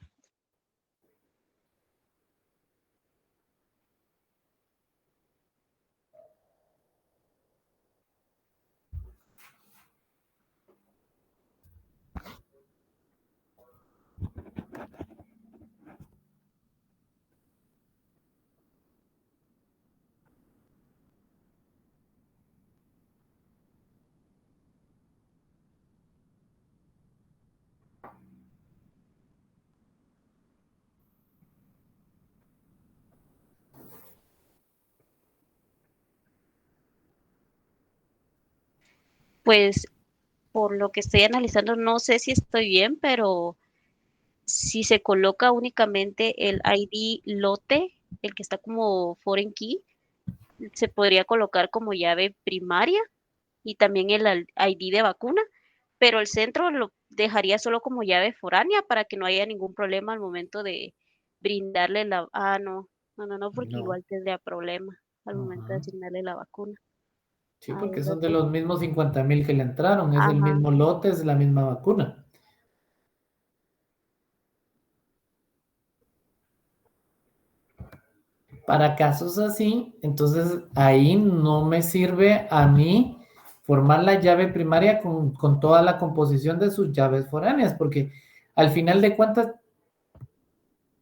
Pues por lo que estoy analizando, no sé si estoy bien, pero si se coloca únicamente el ID lote, el que está como foreign key, se podría colocar como llave primaria y también el ID de vacuna, pero el centro lo dejaría solo como llave foránea para que no haya ningún problema al momento de brindarle la... Ah, no, porque No. igual tendría problema al momento de Ajá. asignarle la vacuna. Sí, A porque ver, son de otro. los mismos 50,000 que le entraron, es el Ajá. mismo lote, es la misma vacuna. Para casos así, entonces ahí no me sirve a mí formar la llave primaria con toda la composición de sus llaves foráneas, porque al final de cuentas,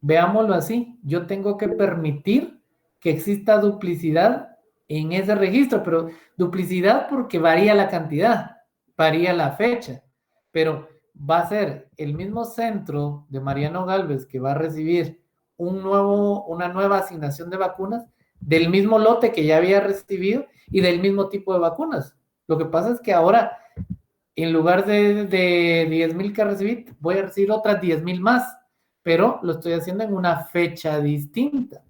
veámoslo así, yo tengo que permitir que exista duplicidad en ese registro, pero duplicidad porque varía la cantidad, varía la fecha, pero va a ser el mismo centro de Mariano Galvez que va a recibir una nueva asignación de vacunas del mismo lote que ya había recibido y del mismo tipo de vacunas. Lo que pasa es que ahora, en lugar de 10,000 que recibí, voy a recibir otras 10,000 más, pero lo estoy haciendo en una fecha distinta.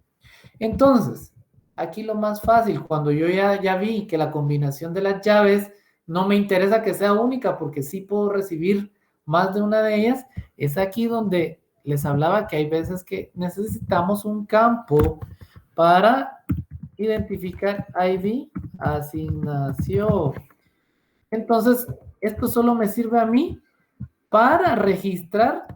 Entonces, aquí lo más fácil, cuando yo ya vi que la combinación de las llaves no me interesa que sea única, porque sí puedo recibir más de una de ellas, es aquí donde les hablaba que hay veces que necesitamos un campo para identificar ID, asignación. Entonces, esto solo me sirve a mí para registrar,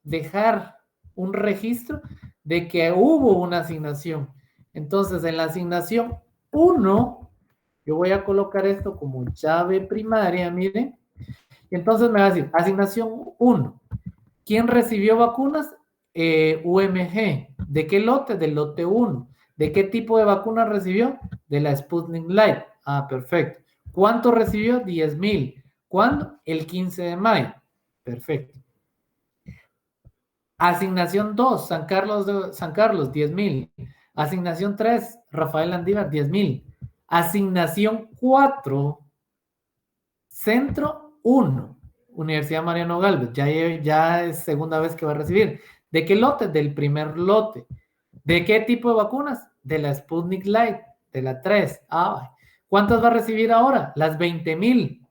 dejar un registro de que hubo una asignación. Entonces, en la asignación 1, yo voy a colocar esto como llave primaria, miren. Y entonces me va a decir, asignación 1. ¿Quién recibió vacunas? UMG. ¿De qué lote? Del lote 1. ¿De qué tipo de vacuna recibió? De la Sputnik Light. Ah, perfecto. ¿Cuánto recibió? 10,000. ¿Cuándo? El 15 de mayo. Perfecto. Asignación 2, San Carlos, 10,000. Asignación 3, Rafael Andívar, 10,000. Asignación 4, Centro 1, Universidad Mariano Galvez. Ya es segunda vez que va a recibir. ¿De qué lote? Del primer lote. ¿De qué tipo de vacunas? De la Sputnik Light, de la 3. Ah, ¿cuántas va a recibir ahora? Las 20,000.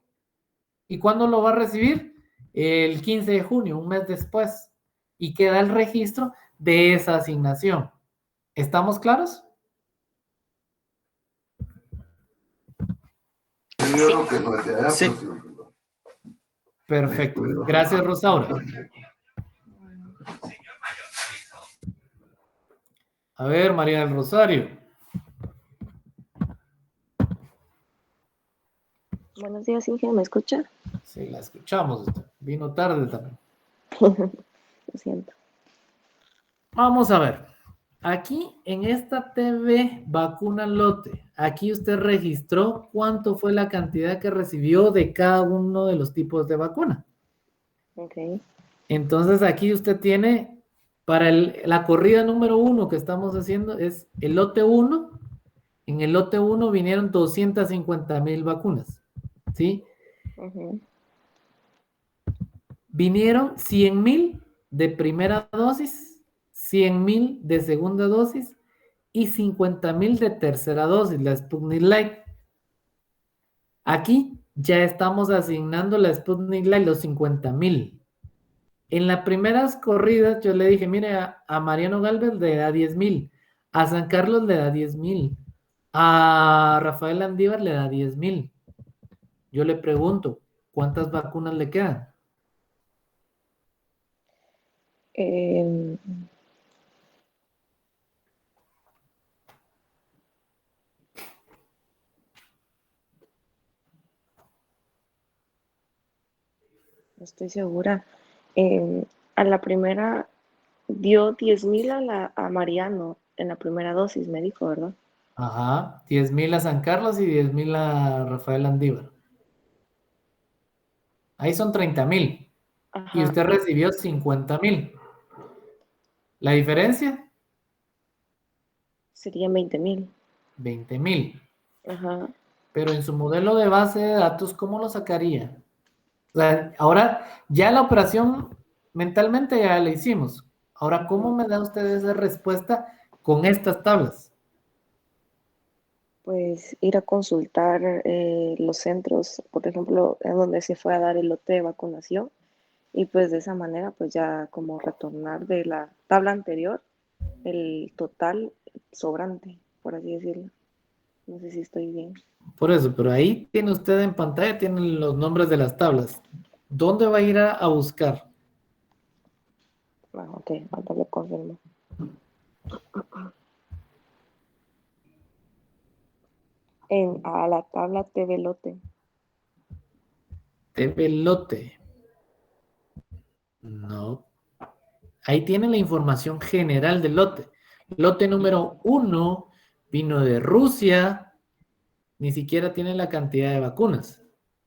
¿Y cuándo lo va a recibir? El 15 de junio, un mes después. Y queda el registro de esa asignación. ¿Estamos claros? Sí. Perfecto. Gracias, Rosaura. A ver, María del Rosario. Buenos días, Inge, ¿me escucha? Sí, la escuchamos. Vino tarde también. Lo siento. Vamos a ver. Aquí en esta TV vacuna lote, aquí usted registró cuánto fue la cantidad que recibió de cada uno de los tipos de vacuna. Ok. Entonces aquí usted tiene, para la corrida número 1 que estamos haciendo, es el lote 1. En el lote 1 vinieron 250,000 vacunas, ¿sí? Ujú. Vinieron 100,000 de primera dosis, 100,000 de segunda dosis y 50,000 de tercera dosis, la Sputnik Light. Aquí ya estamos asignando la Sputnik Light, los 50,000. En las primeras corridas yo le dije, mire, a Mariano Galvez le da 10,000, a San Carlos le da 10,000, a Rafael Andívar le da 10,000. Yo le pregunto, ¿cuántas vacunas le quedan? Em, no estoy segura. A la primera dio 10,000 a Mariano en la primera dosis, me dijo, ¿verdad? Ajá, 10,000 a San Carlos y 10,000 a Rafael Andívar. Ahí son 30,000. Y Ajá. usted recibió 50,000. ¿La diferencia? Serían 20,000. 20,000. Ajá. Pero en su modelo de base de datos, ¿cómo lo sacaría? O sea, ahora ya la operación mentalmente ya la hicimos. Ahora, ¿cómo me da usted esa respuesta con estas tablas? Pues ir a consultar los centros, por ejemplo, en donde se fue a dar el lote de vacunación, y pues de esa manera pues ya como retornar de la tabla anterior el total sobrante, por así decirlo. No sé si estoy bien. Por eso, pero ahí tiene usted en pantalla, tienen los nombres de las tablas. ¿Dónde va a ir a buscar? Ah, ok, ahora lo confirmo. A la tabla TV lote. TV lote. No. Ahí tiene la información general del lote. Lote número 1 vino de Rusia, ni siquiera tiene la cantidad de vacunas.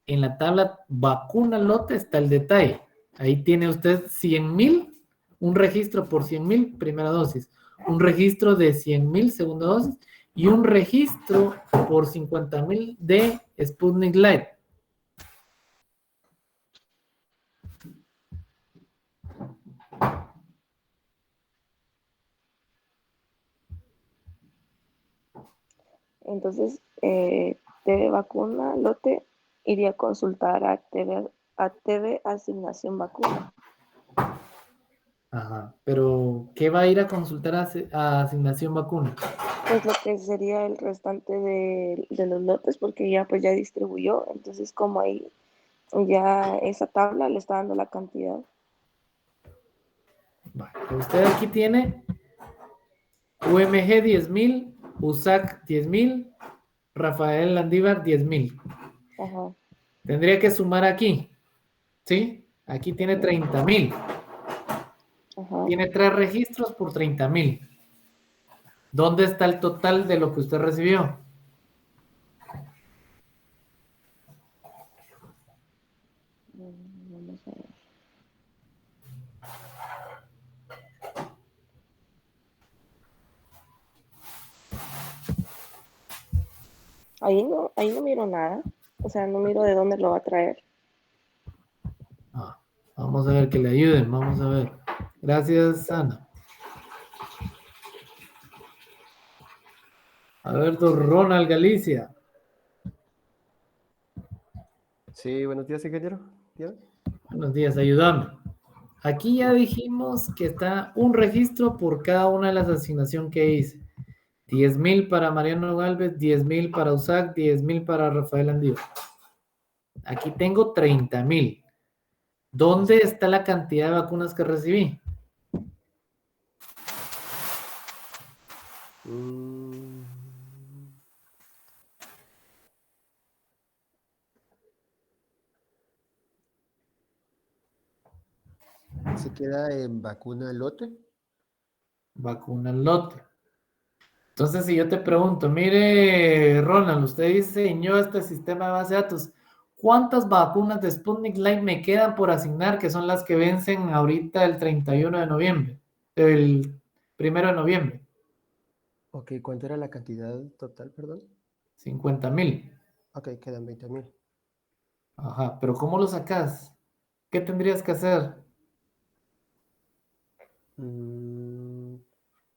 En la tabla vacuna lote está el detalle. Ahí tiene usted 100,000, un registro por 100,000 primera dosis, un registro de 100,000 segunda dosis y un registro por 50,000 de Sputnik Light. Entonces, TV vacuna lote iría a consultar a TV asignación vacuna. Ajá, pero ¿qué va a ir a consultar a asignación vacuna? Pues lo que sería el restante de los lotes, porque ya pues ya distribuyó, entonces como ahí ya esa tabla le está dando la cantidad. Vale, usted aquí tiene UMG 10,000, USAC 10,000, Rafael Landívar 10,000. Ajá. Tendría que sumar aquí, ¿sí? Aquí tiene 30,000. Ajá. Tiene 3 registros por 30,000. ¿Dónde está el total de lo que usted recibió? Vamos a ver. Ahí no miro nada. O sea, no miro de dónde lo va a traer. Vamos a ver que le ayuden, vamos a ver. Gracias, Ana. A ver, don Ronald Galicia. Sí, buenos días, ingeniero. ¿Dígame? Buenos días, ayúdame. Aquí ya dijimos que está un registro por cada una de las asignaciones que hice. 10,000 para Mariano Galvez, 10,000 para USAC, 10,000 para Rafael Andívar. Aquí tengo 30,000. ¿Dónde está la cantidad de vacunas que recibí? ¿Se queda en vacuna lote? Vacuna lote. Entonces, si yo te pregunto, mire, Ronald, usted diseñó este sistema de base de datos. ¿Cuántas vacunas de Sputnik Light me quedan por asignar, que son las que vencen ahorita el 31 de noviembre? El 1 de noviembre. Ok, ¿cuánto era la cantidad total, perdón? 50,000. Ok, quedan 20,000. Ajá, pero ¿cómo lo sacas? ¿Qué tendrías que hacer?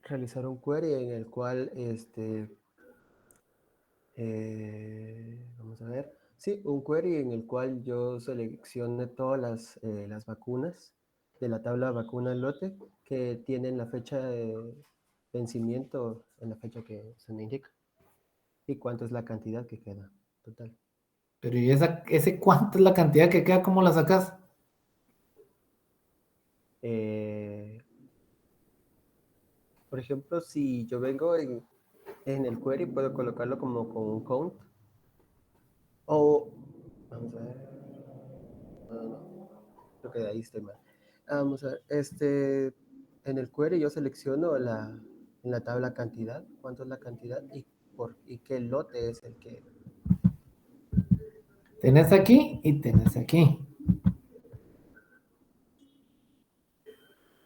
Realizar un query en el cual, vamos a ver. Sí, un query en el cual yo seleccione todas las vacunas de la tabla vacuna lote que tienen la fecha de vencimiento en la fecha que se me indica. ¿Y cuánto es la cantidad que queda total? Pero ¿y ese cuánto es la cantidad que queda? ¿Cómo la sacas? Por ejemplo, si yo vengo en el query, puedo colocarlo como con un count. O, vamos a ver. No, creo que de ahí estoy mal. Vamos a ver, en el query yo selecciono en la tabla cantidad, cuánto es la cantidad y qué lote es el que... Tenés aquí y tenés aquí.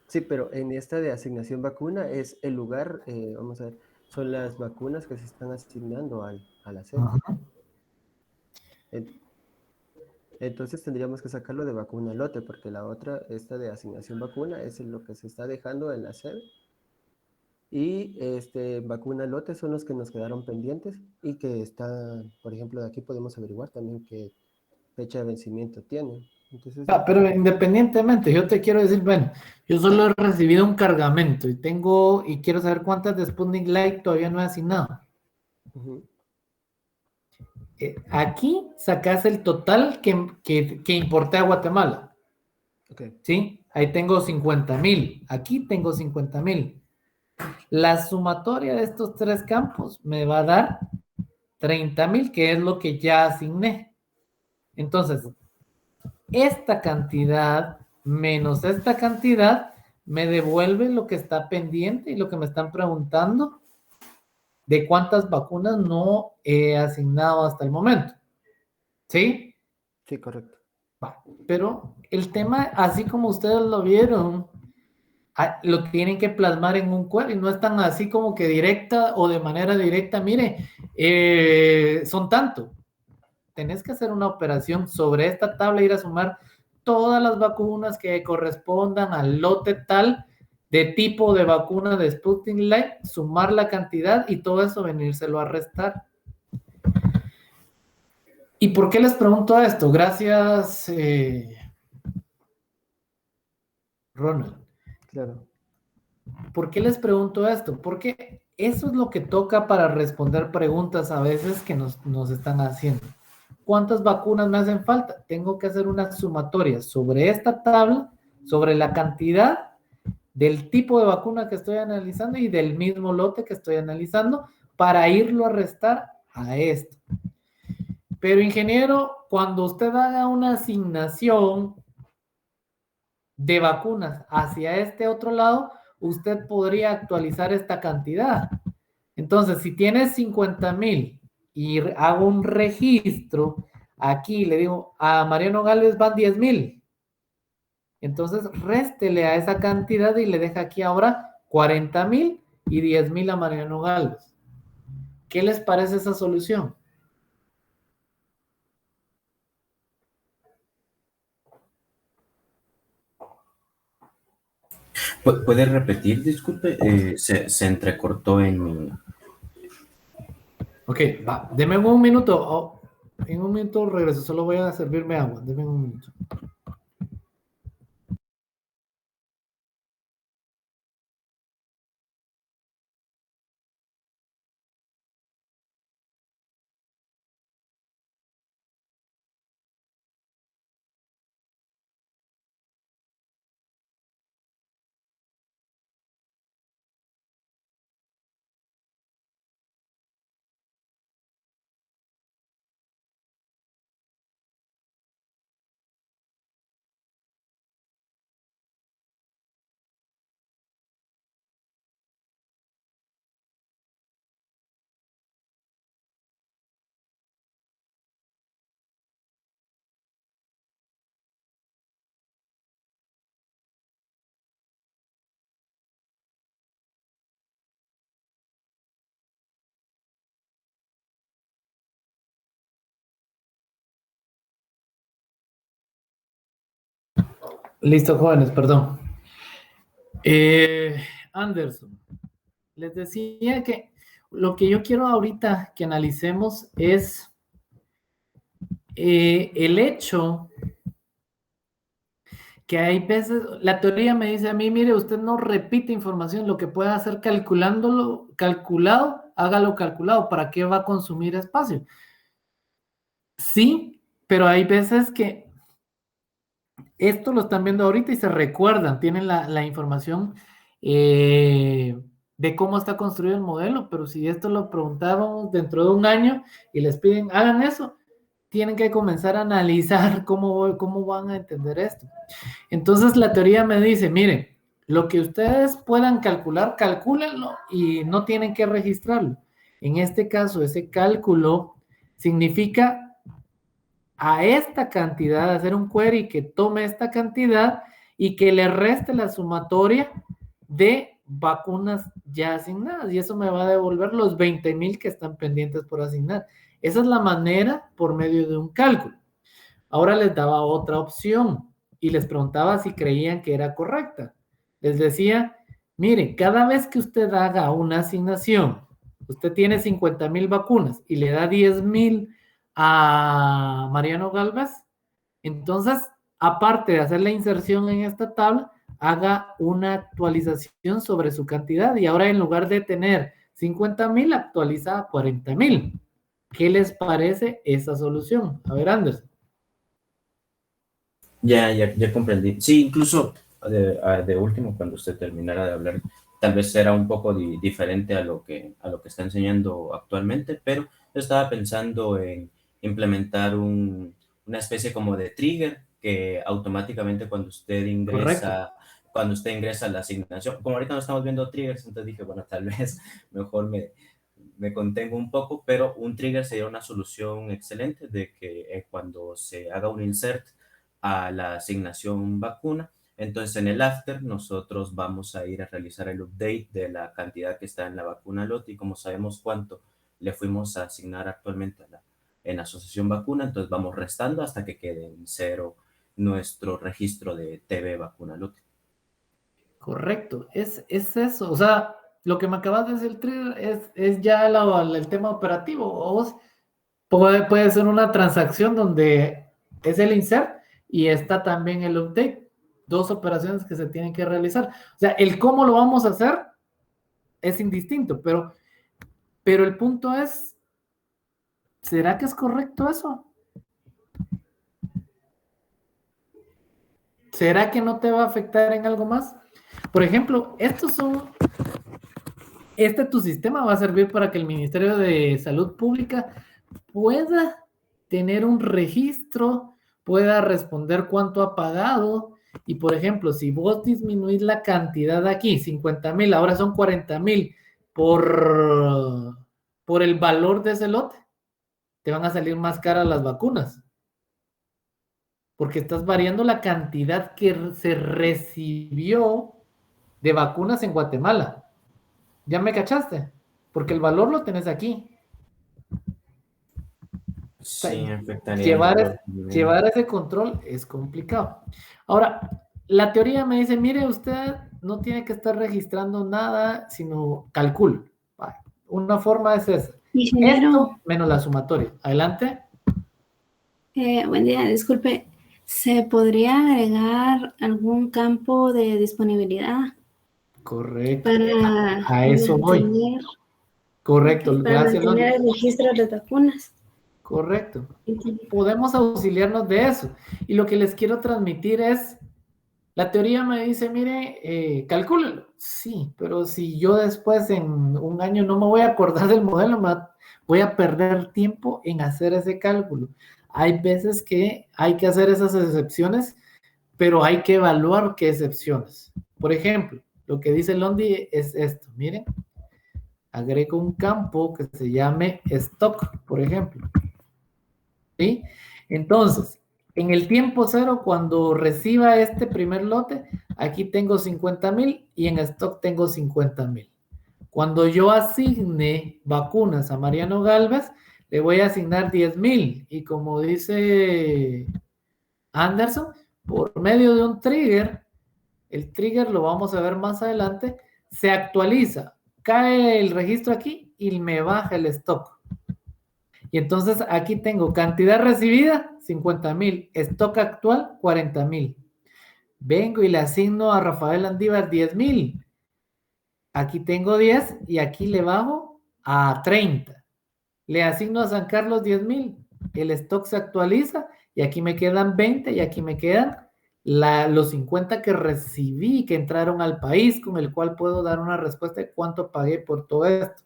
Sí, pero en esta de asignación vacuna es el lugar, vamos a ver, son las vacunas que se están asignando a la sede. Ajá. Entonces tendríamos que sacarlo de vacuna lote, porque la otra, esta de asignación vacuna, es lo que se está dejando en la sede. Y vacuna lote son los que nos quedaron pendientes y que están, por ejemplo, de aquí podemos averiguar también qué fecha de vencimiento tienen. Entonces, Pero independientemente, yo te quiero decir, bueno, yo solo he recibido un cargamento y quiero saber cuántas de Sputnik Light todavía no he asignado. Aquí sacas el total que importé a Guatemala. Okay. ¿Sí? Ahí tengo 50,000. Aquí tengo 50,000. La sumatoria de estos tres campos me va a dar 30,000, que es lo que ya asigné. Entonces, esta cantidad menos esta cantidad me devuelve lo que está pendiente y lo que me están preguntando de cuántas vacunas no he asignado hasta el momento. ¿Sí? Sí, correcto. Pero el tema, así como ustedes lo vieron, lo tienen que plasmar en un query, no es tan así como que directa o de manera directa, mire, son tanto. Tenés que hacer una operación sobre esta tabla, ir a sumar todas las vacunas que correspondan al lote tal de tipo de vacuna de Sputnik Light, sumar la cantidad y todo eso venírselo a restar. ¿Y por qué les pregunto esto? Gracias, Ronald. Claro. ¿Por qué les pregunto esto? Porque eso es lo que toca para responder preguntas a veces que nos están haciendo. ¿Cuántas vacunas me hacen falta? Tengo que hacer una sumatoria sobre esta tabla, sobre la cantidad del tipo de vacuna que estoy analizando y del mismo lote que estoy analizando para irlo a restar a esto. Pero, ingeniero, cuando usted haga una asignación de vacunas hacia este otro lado, usted podría actualizar esta cantidad. Entonces, si tiene 50,000 y hago un registro, aquí le digo, a Mariano Galvez van 10,000. Entonces, réstele a esa cantidad y le deja aquí ahora 40,000 y 10,000 a Mariano Galvez. ¿Qué les parece esa solución? ¿Puede repetir? Disculpe, se entrecortó en mi... Ok, va, deme un minuto. Oh, en un minuto regreso, solo voy a servirme agua. Deme un minuto. Listo, jóvenes, perdón. Anderson, les decía que lo que yo quiero ahorita que analicemos es el hecho que hay veces, la teoría me dice a mí, mire, usted no repite información, lo que pueda hacer calculado, hágalo calculado, ¿para qué va a consumir espacio? Sí, pero hay veces que esto lo están viendo ahorita y se recuerdan, tienen la información de cómo está construido el modelo, pero si esto lo preguntábamos dentro de un año y les piden, hagan eso, tienen que comenzar a analizar cómo van a entender esto. Entonces la teoría me dice, miren, lo que ustedes puedan calcular, calcúlenlo y no tienen que registrarlo. En este caso, ese cálculo significa a esta cantidad, hacer un query que tome esta cantidad y que le reste la sumatoria de vacunas ya asignadas. Y eso me va a devolver los 20,000 que están pendientes por asignar. Esa es la manera por medio de un cálculo. Ahora les daba otra opción y les preguntaba si creían que era correcta. Les decía, mire, cada vez que usted haga una asignación, usted tiene 50,000 vacunas y le da 10,000 a Mariano Galvez, entonces, aparte de hacer la inserción en esta tabla, haga una actualización sobre su cantidad y ahora en lugar de tener 50,000, actualiza a 40,000. ¿Qué les parece esa solución? A ver, Anderson. Ya comprendí. Sí, incluso de último, cuando usted terminara de hablar, tal vez era un poco diferente a lo que está enseñando actualmente, pero yo estaba pensando en implementar una especie como de trigger que automáticamente cuando usted ingresa a la asignación, como ahorita no estamos viendo triggers, entonces dije, bueno, tal vez mejor me contengo un poco, pero un trigger sería una solución excelente de que cuando se haga un insert a la asignación vacuna, entonces en el after nosotros vamos a ir a realizar el update de la cantidad que está en la vacuna lote y como sabemos cuánto le fuimos a asignar actualmente en la asociación vacuna, entonces vamos restando hasta que quede en cero nuestro registro de TB vacuna lote. Correcto, es eso, o sea, lo que me acabas de decir, trigger, es ya el tema operativo, o puede ser una transacción donde es el insert y está también el update, dos operaciones que se tienen que realizar, o sea, el cómo lo vamos a hacer es indistinto, pero el punto es, ¿será que es correcto eso? ¿Será que no te va a afectar en algo más? Por ejemplo, tu sistema va a servir para que el Ministerio de Salud Pública pueda tener un registro, pueda responder cuánto ha pagado, y por ejemplo, si vos disminuís la cantidad aquí, 50,000, ahora son 40,000 por el valor de ese lote, te van a salir más caras las vacunas, porque estás variando la cantidad que se recibió de vacunas en Guatemala. ¿Ya me cachaste? Porque el valor lo tenés aquí. Sí, afectaría. Llevar ese control es complicado. Ahora, la teoría me dice, mire, usted no tiene que estar registrando nada, sino calcula. Una forma es esa. Esto menos la sumatoria. Adelante. Buen día, disculpe. ¿Se podría agregar algún campo de disponibilidad? Correcto. Para a eso voy. Correcto. Para Gracias, mantener el registro de las vacunas. Correcto. Podemos auxiliarnos de eso. Y lo que les quiero transmitir es, la teoría me dice, mire, calcúlelo. Sí, pero si yo después en un año no me voy a acordar del modelo, voy a perder tiempo en hacer ese cálculo. Hay veces que hay que hacer esas excepciones, pero hay que evaluar qué excepciones. Por ejemplo, lo que dice Londi es esto. Miren, agrego un campo que se llame stock, por ejemplo. ¿Sí? Entonces, en el tiempo cero, cuando reciba este primer lote, aquí tengo 50,000 y en stock tengo 50,000. Cuando yo asigne vacunas a Mariano Galvez, le voy a asignar 10,000 y como dice Anderson, por medio de un trigger, el trigger lo vamos a ver más adelante, se actualiza, cae el registro aquí y me baja el stock. Y entonces aquí tengo cantidad recibida, 50,000, stock actual, 40,000. Vengo y le asigno a Rafael Andívar 10,000. Aquí tengo 10 y aquí le bajo a 30. Le asigno a San Carlos 10,000. El stock se actualiza y aquí me quedan 20 y aquí me quedan los 50 que recibí, que entraron al país, con el cual puedo dar una respuesta de cuánto pagué por todo esto.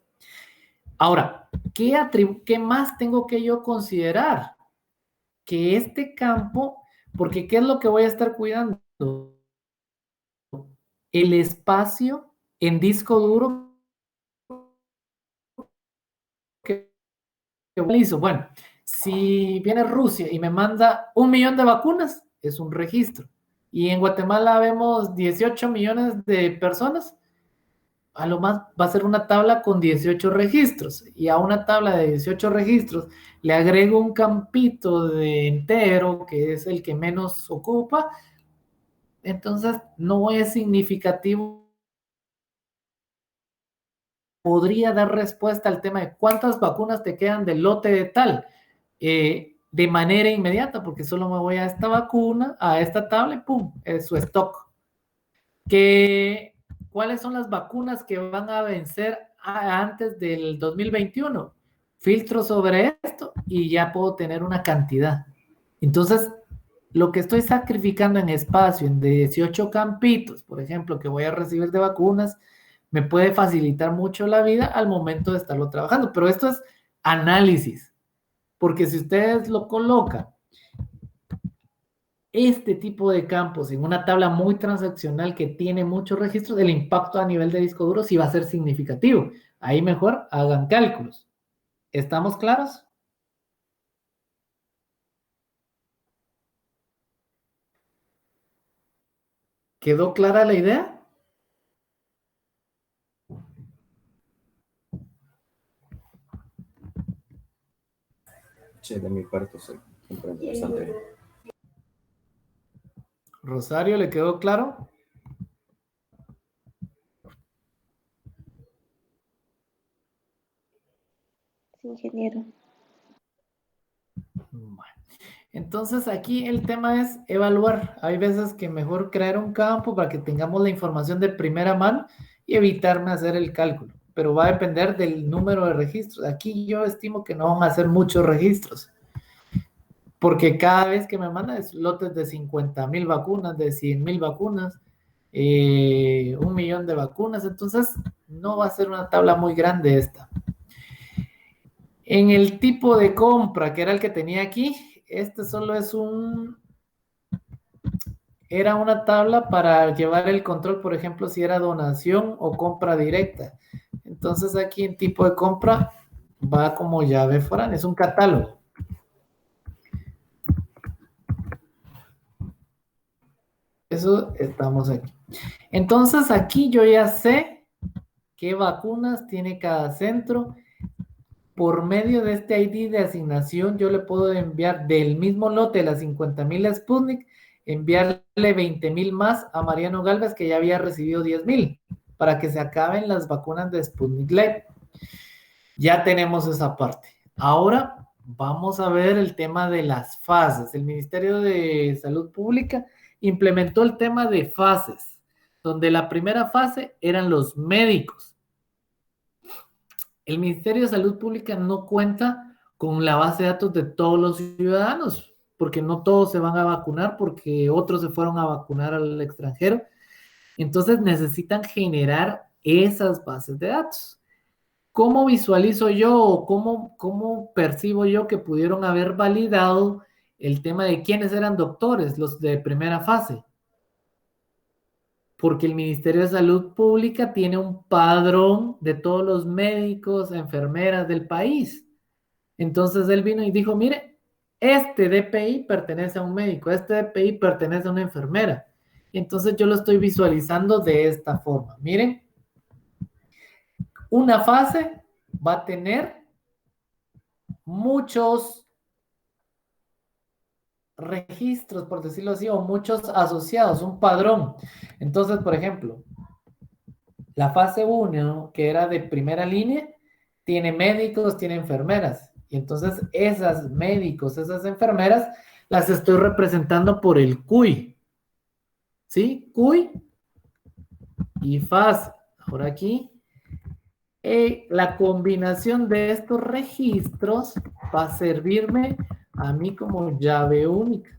Ahora, ¿qué más tengo que yo considerar? Que este campo, porque ¿qué es lo que voy a estar cuidando? El espacio en disco duro que utilizo. Bueno, si viene Rusia y me manda 1,000,000 de vacunas, es un registro. Y en Guatemala vemos 18 millones de personas, a lo más va a ser una tabla con 18 registros. Y a una tabla de 18 registros le agrego un campito de entero, que es el que menos ocupa. Entonces, no es significativo. Podría dar respuesta al tema de cuántas vacunas te quedan del lote de tal, de manera inmediata, porque solo me voy a esta vacuna, a esta tabla y ¡pum! Es su stock. ¿Cuáles son las vacunas que van a vencer antes del 2021? Filtro sobre esto y ya puedo tener una cantidad. Entonces, lo que estoy sacrificando en espacio, en 18 campitos, por ejemplo, que voy a recibir de vacunas, me puede facilitar mucho la vida al momento de estarlo trabajando. Pero esto es análisis, porque si ustedes lo colocan, este tipo de campos en una tabla muy transaccional que tiene muchos registros, el impacto a nivel de disco duro sí va a ser significativo. Ahí mejor hagan cálculos. ¿Estamos claros? ¿Quedó clara la idea? Sí, de mi parte se comprende bastante bien. Rosario, ¿le quedó claro? Sí, ingeniero. Bueno. Entonces aquí el tema es evaluar. Hay veces que mejor crear un campo para que tengamos la información de primera mano y evitarme hacer el cálculo. Pero va a depender del número de registros. Aquí yo estimo que no van a hacer muchos registros. Porque cada vez que me mandan es lotes de 50,000 vacunas, de 100,000 vacunas, 1,000,000 de vacunas. Entonces no va a ser una tabla muy grande esta. En el tipo de compra, que era el que tenía aquí, este solo es era una tabla para llevar el control, por ejemplo, si era donación o compra directa. Entonces aquí en tipo de compra va como llave foránea, es un catálogo. Eso estamos aquí. Entonces aquí yo ya sé qué vacunas tiene cada centro. Por medio de este ID de asignación, yo le puedo enviar del mismo lote de las 50,000 a Sputnik, enviarle 20,000 más a Mariano Galvez, que ya había recibido 10,000, para que se acaben las vacunas de Sputnik Light. Ya tenemos esa parte. Ahora vamos a ver el tema de las fases. El Ministerio de Salud Pública implementó el tema de fases, donde la primera fase eran los médicos. El Ministerio de Salud Pública no cuenta con la base de datos de todos los ciudadanos, porque no todos se van a vacunar, porque otros se fueron a vacunar al extranjero. Entonces necesitan generar esas bases de datos. ¿Cómo visualizo yo o cómo percibo yo que pudieron haber validado el tema de quiénes eran doctores, los de primera fase? Porque el Ministerio de Salud Pública tiene un padrón de todos los médicos, enfermeras del país. Entonces él vino y dijo, mire, este DPI pertenece a un médico, este DPI pertenece a una enfermera. Y entonces yo lo estoy visualizando de esta forma. Miren, una fase va a tener muchos registros, por decirlo así, o muchos asociados, un padrón. Entonces, por ejemplo, la fase 1, que era de primera línea, tiene médicos, tiene enfermeras. Y entonces esas médicos, esas enfermeras, las estoy representando por el CUI. ¿Sí? CUI y fase. Ahora aquí, la combinación de estos registros va a servirme a mí como llave única.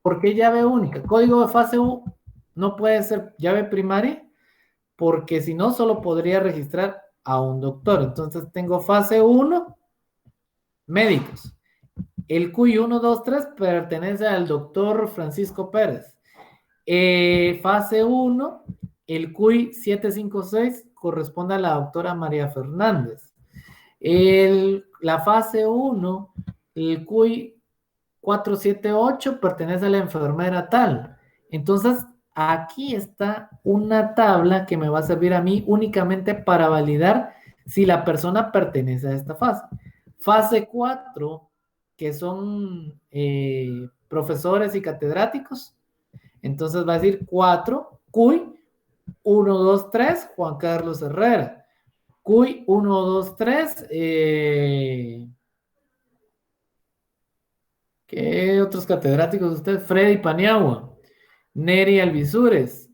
¿Por qué llave única? Código de fase 1 no puede ser llave primaria, porque si no, solo podría registrar a un doctor. Entonces tengo fase 1, médicos. El QI 1, 2, 3 pertenece al doctor Francisco Pérez. Fase 1, el QI 756 corresponde a la doctora María Fernández. La fase 1, el QI 478 pertenece a la enfermera tal. Entonces, aquí está una tabla que me va a servir a mí únicamente para validar si la persona pertenece a esta fase. Fase 4, que son profesores y catedráticos. Entonces va a decir 4, CUI 1, 2, 3, Juan Carlos Herrera. CUI 1, 2, 3, ¿qué otros catedráticos usted? Freddy Paniagua, Neri Alvisures.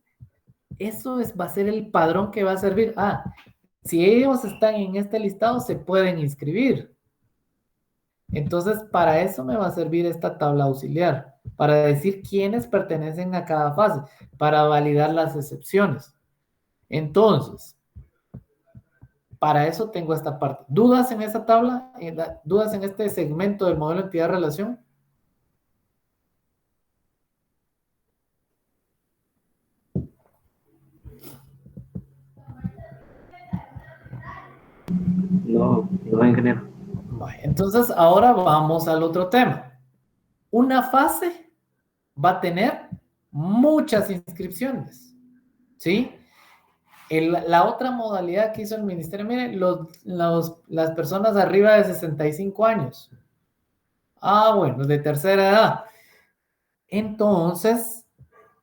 Eso va a ser el padrón que va a servir. Si ellos están en este listado, se pueden inscribir. Entonces, para eso me va a servir esta tabla auxiliar, para decir quiénes pertenecen a cada fase, para validar las excepciones. Entonces, para eso tengo esta parte. ¿Dudas en esta tabla? ¿Dudas en este segmento del modelo entidad-relación? No, no, ingeniero. Entonces, ahora vamos al otro tema. Una fase va a tener muchas inscripciones, ¿sí? La otra modalidad que hizo el ministerio, miren, las personas arriba de 65 años. Bueno, de tercera edad. Entonces,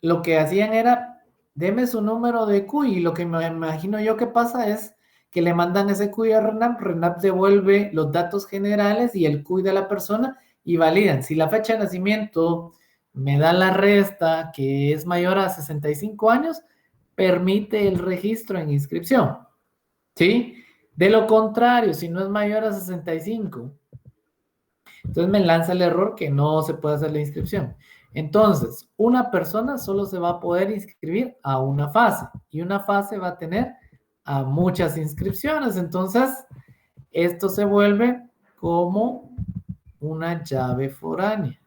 lo que hacían era, deme su número de CUI, y lo que me imagino yo que pasa es que le mandan ese CUI a RENAP, RENAP devuelve los datos generales y el CUI de la persona y validan. Si la fecha de nacimiento me da la resta que es mayor a 65 años, permite el registro en inscripción, ¿sí? De lo contrario, si no es mayor a 65, entonces me lanza el error que no se puede hacer la inscripción. Entonces, una persona solo se va a poder inscribir a una fase y una fase va a tener a muchas inscripciones. Entonces, esto se vuelve como una llave foránea.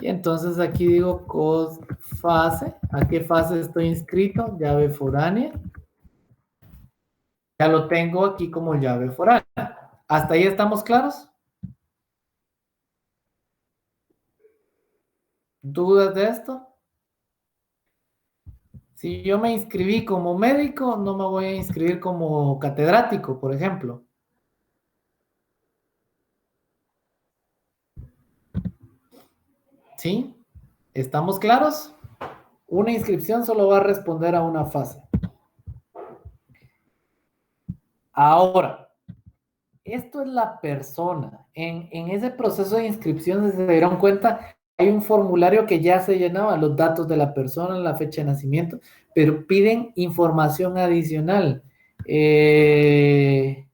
Y entonces aquí digo fase. ¿A qué fase estoy inscrito? Llave foránea. Ya lo tengo aquí como llave foránea. ¿Hasta ahí estamos claros? ¿Dudas de esto? Si yo me inscribí como médico, no me voy a inscribir como catedrático, por ejemplo. ¿Sí? ¿Estamos claros? Una inscripción solo va a responder a una fase. Ahora, esto es la persona. En ese proceso de inscripción, si se dieron cuenta, hay un formulario que ya se llenaba, los datos de la persona, la fecha de nacimiento, pero piden información adicional. Que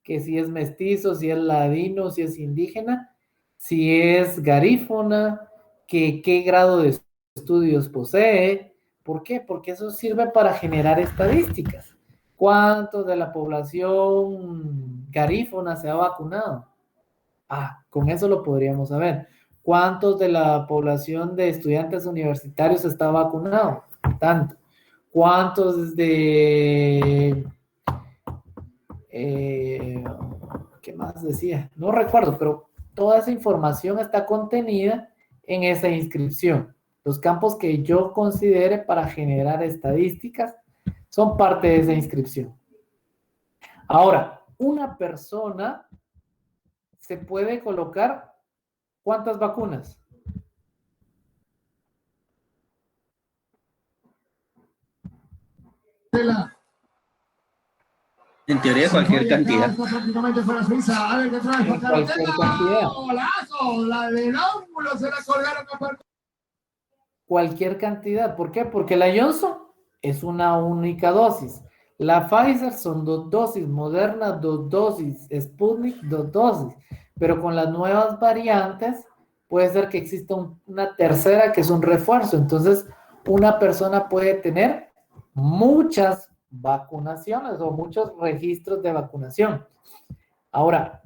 si es mestizo, si es ladino, si es indígena, si es garífuna, que qué grado de estudios posee. ¿Por qué? Porque eso sirve para generar estadísticas. ¿Cuántos de la población garífuna se ha vacunado? Con eso lo podríamos saber. ¿Cuántos de la población de estudiantes universitarios está vacunado? Tanto. ¿Cuántos de... ¿qué más decía? No recuerdo, pero toda esa información está contenida en esa inscripción. Los campos que yo considere para generar estadísticas son parte de esa inscripción. Ahora, una persona se puede colocar ¿cuántas vacunas? En teoría, cualquier cantidad. Cualquier cantidad. Cualquier cantidad. ¿Por qué? Porque la Johnson es una única dosis. La Pfizer son 2 dosis, Moderna 2 dosis, Sputnik 2 dosis. Pero con las nuevas variantes puede ser que exista una tercera que es un refuerzo. Entonces, una persona puede tener muchas vacunaciones o muchos registros de vacunación. Ahora,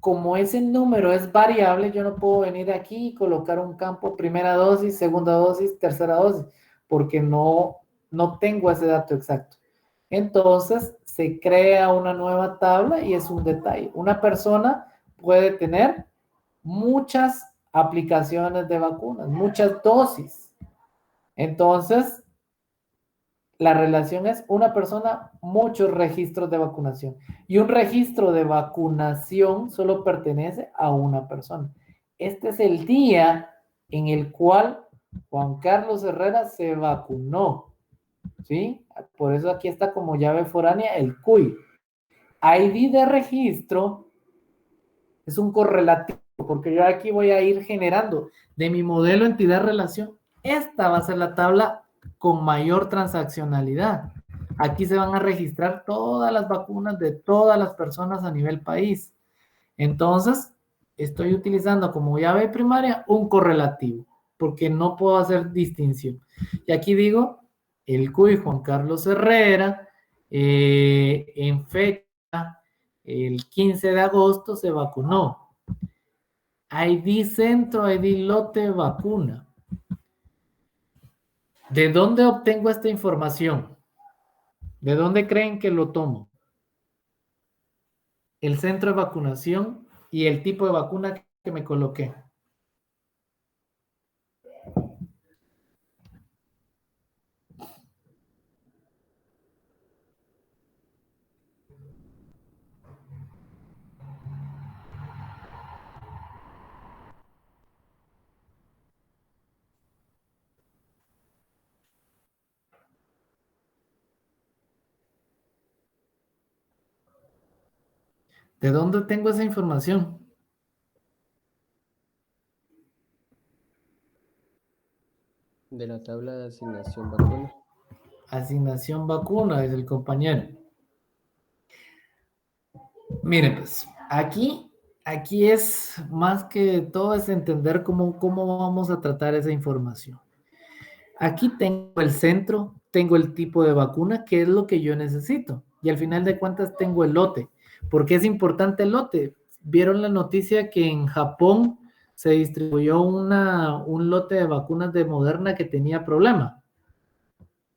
como ese número es variable, yo no puedo venir aquí y colocar un campo primera dosis, segunda dosis, tercera dosis, porque no tengo ese dato exacto. Entonces, se crea una nueva tabla y es un detalle. Una persona puede tener muchas aplicaciones de vacunas, muchas dosis. Entonces, la relación es una persona, muchos registros de vacunación. Y un registro de vacunación solo pertenece a una persona. Este es el día en el cual Juan Carlos Herrera se vacunó. ¿Sí? Por eso aquí está como llave foránea el CUI. ID de registro es un correlativo, porque yo aquí voy a ir generando de mi modelo entidad-relación. Esta va a ser la tabla con mayor transaccionalidad. Aquí se van a registrar todas las vacunas de todas las personas a nivel país. Entonces, estoy utilizando como llave primaria un correlativo, porque no puedo hacer distinción. Y aquí digo, el CUI Juan Carlos Herrera, en fecha, el 15 de agosto se vacunó. ID centro, ID lote, vacuna. ¿De dónde obtengo esta información? ¿De dónde creen que lo tomo? El centro de vacunación y el tipo de vacuna que me coloqué. ¿De dónde tengo esa información? De la tabla de asignación vacuna. Asignación vacuna, es el compañero. Miren, pues, aquí es más que todo es entender cómo vamos a tratar esa información. Aquí tengo el centro, tengo el tipo de vacuna, que es lo que yo necesito. Y al final de cuentas tengo el lote. ¿Por qué es importante el lote? ¿Vieron la noticia que en Japón se distribuyó un lote de vacunas de Moderna que tenía problema?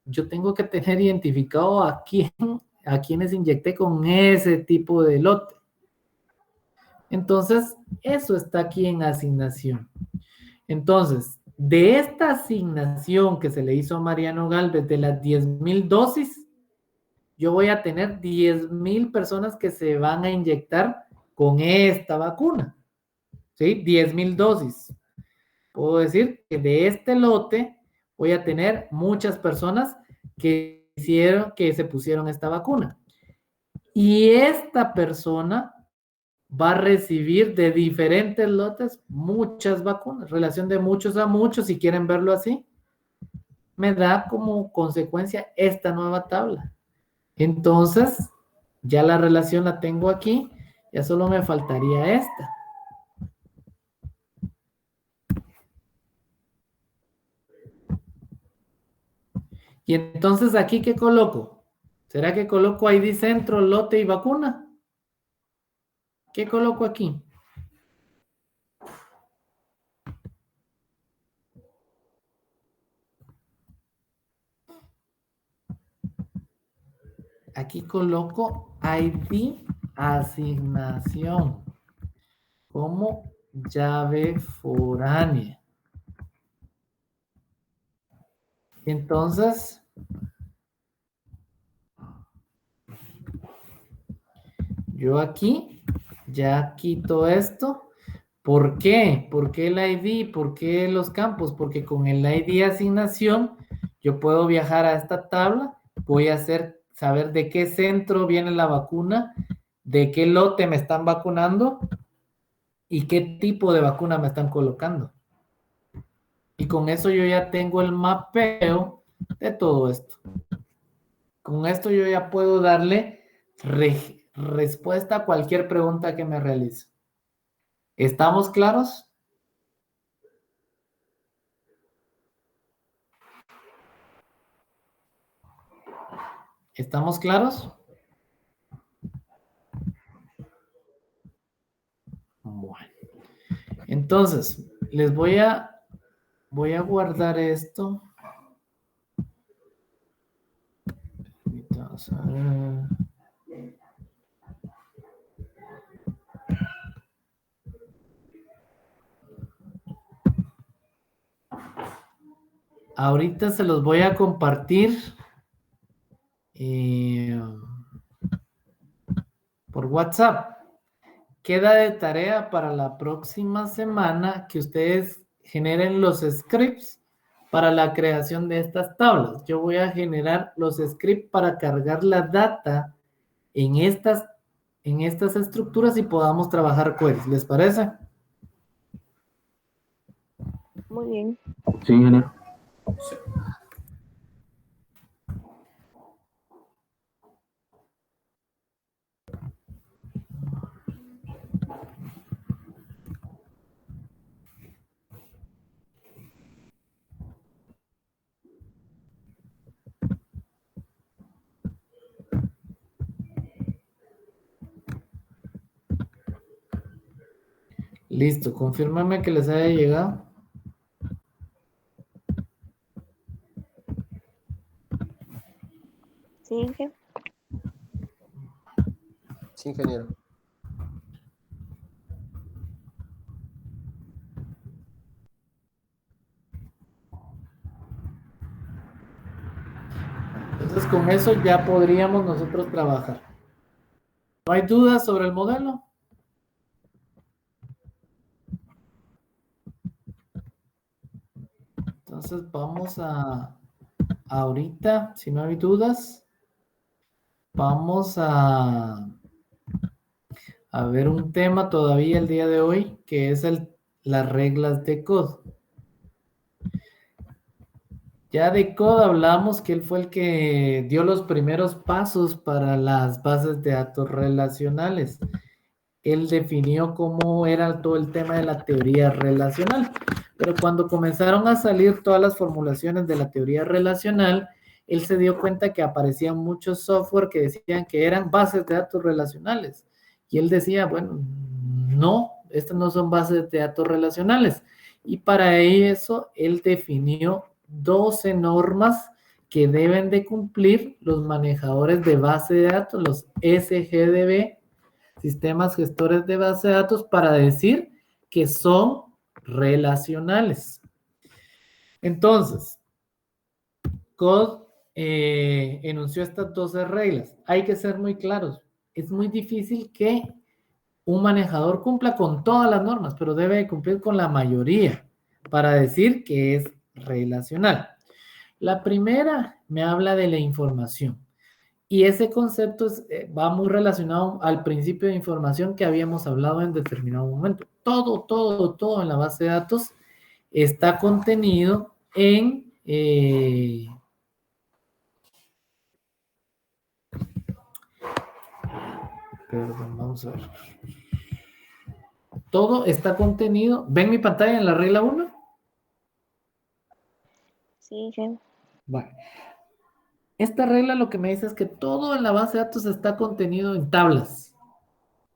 Yo tengo que tener identificado a quienes inyecté con ese tipo de lote. Entonces, eso está aquí en asignación. Entonces, de esta asignación que se le hizo a Mariano Galvez de las 10,000 dosis, yo voy a tener 10,000 personas que se van a inyectar con esta vacuna. ¿Sí? 10,000 dosis. Puedo decir que de este lote voy a tener muchas personas que se pusieron esta vacuna. Y esta persona va a recibir de diferentes lotes muchas vacunas, relación de muchos a muchos, si quieren verlo así, me da como consecuencia esta nueva tabla. Entonces, ya la relación la tengo aquí, ya solo me faltaría esta. Y entonces, ¿aquí qué coloco? ¿Será que coloco ID centro, lote y vacuna? ¿Qué coloco aquí? Aquí coloco ID asignación como llave foránea. Entonces, Yo aquí ya quito esto. ¿Por qué? ¿Por qué el ID? ¿Por qué los campos? Porque con el ID asignación yo puedo viajar a esta tabla, voy a saber de qué centro viene la vacuna, de qué lote me están vacunando y qué tipo de vacuna me están colocando. Y con eso yo ya tengo el mapeo de todo esto. Con esto yo ya puedo darle respuesta a cualquier pregunta que me realice. ¿Estamos claros? ¿Estamos claros? Bueno. Entonces, les voy a guardar esto. Vamos a ver. Ahorita se los voy a compartir por WhatsApp. Queda de tarea para la próxima semana que ustedes generen los scripts para la creación de estas tablas. Yo voy a generar los scripts para cargar la data en estas estructuras y podamos trabajar queries. ¿Les parece? Muy bien. Sí, ingeniero. Sí. Listo, confírmame que les haya llegado. Sí, Inge. Sí, ingeniero. Entonces con eso ya podríamos nosotros trabajar. ¿No hay dudas sobre el modelo? Entonces vamos ahorita, si no hay dudas, vamos a ver un tema todavía el día de hoy, que es las reglas de CODE. Ya de CODE hablamos que él fue el que dio los primeros pasos para las bases de datos relacionales. Él definió cómo era todo el tema de la teoría relacional. Pero cuando comenzaron a salir todas las formulaciones de la teoría relacional, él se dio cuenta que aparecían muchos software que decían que eran bases de datos relacionales. Y él decía, bueno, no, estas no son bases de datos relacionales. Y para eso, él definió 12 normas que deben de cumplir los manejadores de base de datos, los SGDB, sistemas gestores de base de datos, para decir que son relacionales. Entonces, CODE enunció estas 12 reglas. Hay que ser muy claros. Es muy difícil que un manejador cumpla con todas las normas, pero debe cumplir con la mayoría para decir que es relacional. La primera me habla de la información. Y ese concepto va muy relacionado al principio de información que habíamos hablado en determinado momento. Todo en la base de datos está contenido en... perdón, vamos a ver. Todo está contenido... ¿Ven mi pantalla en la regla 1? Sí, sí. Vale. Esta regla lo que me dice es que todo en la base de datos está contenido en tablas.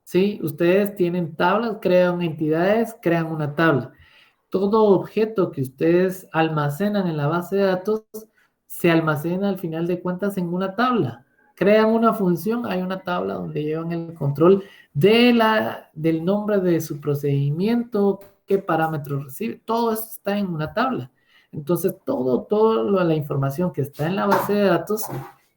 ¿Sí? Ustedes tienen tablas, crean entidades, crean una tabla. Todo objeto que ustedes almacenan en la base de datos se almacena al final de cuentas en una tabla. Crean una función, hay una tabla donde llevan el control del nombre de su procedimiento, qué parámetros recibe, todo eso está en una tabla. Entonces, toda la información que está en la base de datos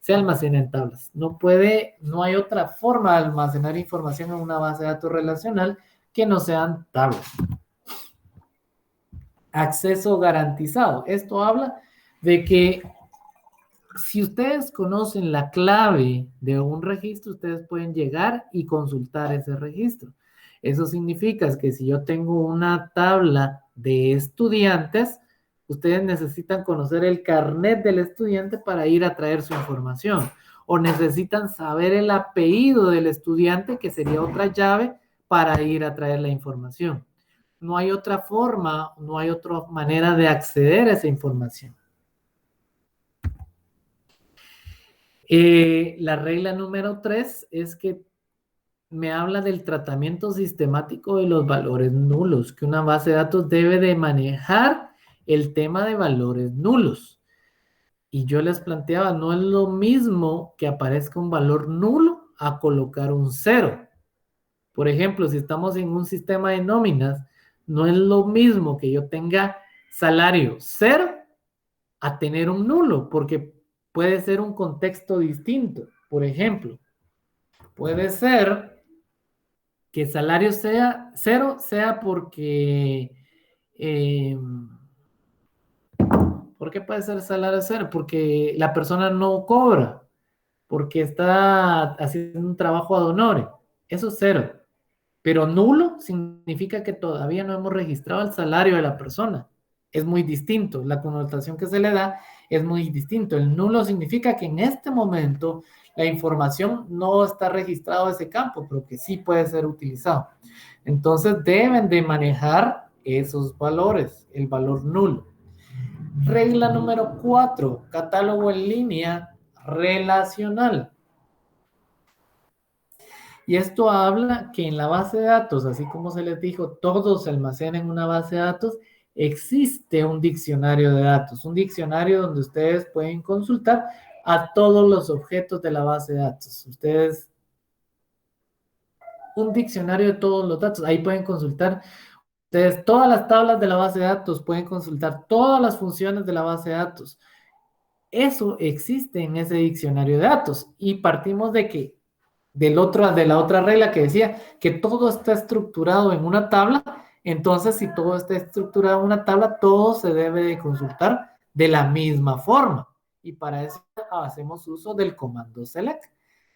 se almacena en tablas. No hay otra forma de almacenar información en una base de datos relacional que no sean tablas. Acceso garantizado. Esto habla de que si ustedes conocen la clave de un registro, ustedes pueden llegar y consultar ese registro. Eso significa que si yo tengo una tabla de estudiantes, ustedes necesitan conocer el carnet del estudiante para ir a traer su información. O necesitan saber el apellido del estudiante, que sería otra llave para ir a traer la información. No hay otra forma, no hay otra manera de acceder a esa información. La regla número 3 es que me habla del tratamiento sistemático de los valores nulos, que una base de datos debe de manejar el tema de valores nulos. Y yo les planteaba, no es lo mismo que aparezca un valor nulo a colocar un 0. Por ejemplo, si estamos en un sistema de nóminas, no es lo mismo que yo tenga salario 0 a tener un nulo, porque puede ser un contexto distinto. Por ejemplo, puede ser que salario sea 0, sea porque... ¿por qué puede ser salario 0? Porque la persona no cobra, porque está haciendo un trabajo ad honorem. Eso es 0. Pero nulo significa que todavía no hemos registrado el salario de la persona. Es muy distinto. La connotación que se le da es muy distinto. El nulo significa que en este momento la información no está registrado ese campo, pero que sí puede ser utilizado. Entonces deben de manejar esos valores, el valor nulo. Regla número 4, catálogo en línea relacional. Y esto habla que en la base de datos, así como se les dijo, todos se almacenan en una base de datos, existe un diccionario de datos, un diccionario donde ustedes pueden consultar a todos los objetos de la base de datos. Un diccionario de todos los datos, ahí pueden consultar ustedes todas las tablas de la base de datos, pueden consultar todas las funciones de la base de datos. Eso existe en ese diccionario de datos y partimos de que de la otra regla que decía que todo está estructurado en una tabla. Entonces, si todo está estructurado en una tabla, todo se debe de consultar de la misma forma. Y para eso hacemos uso del comando select.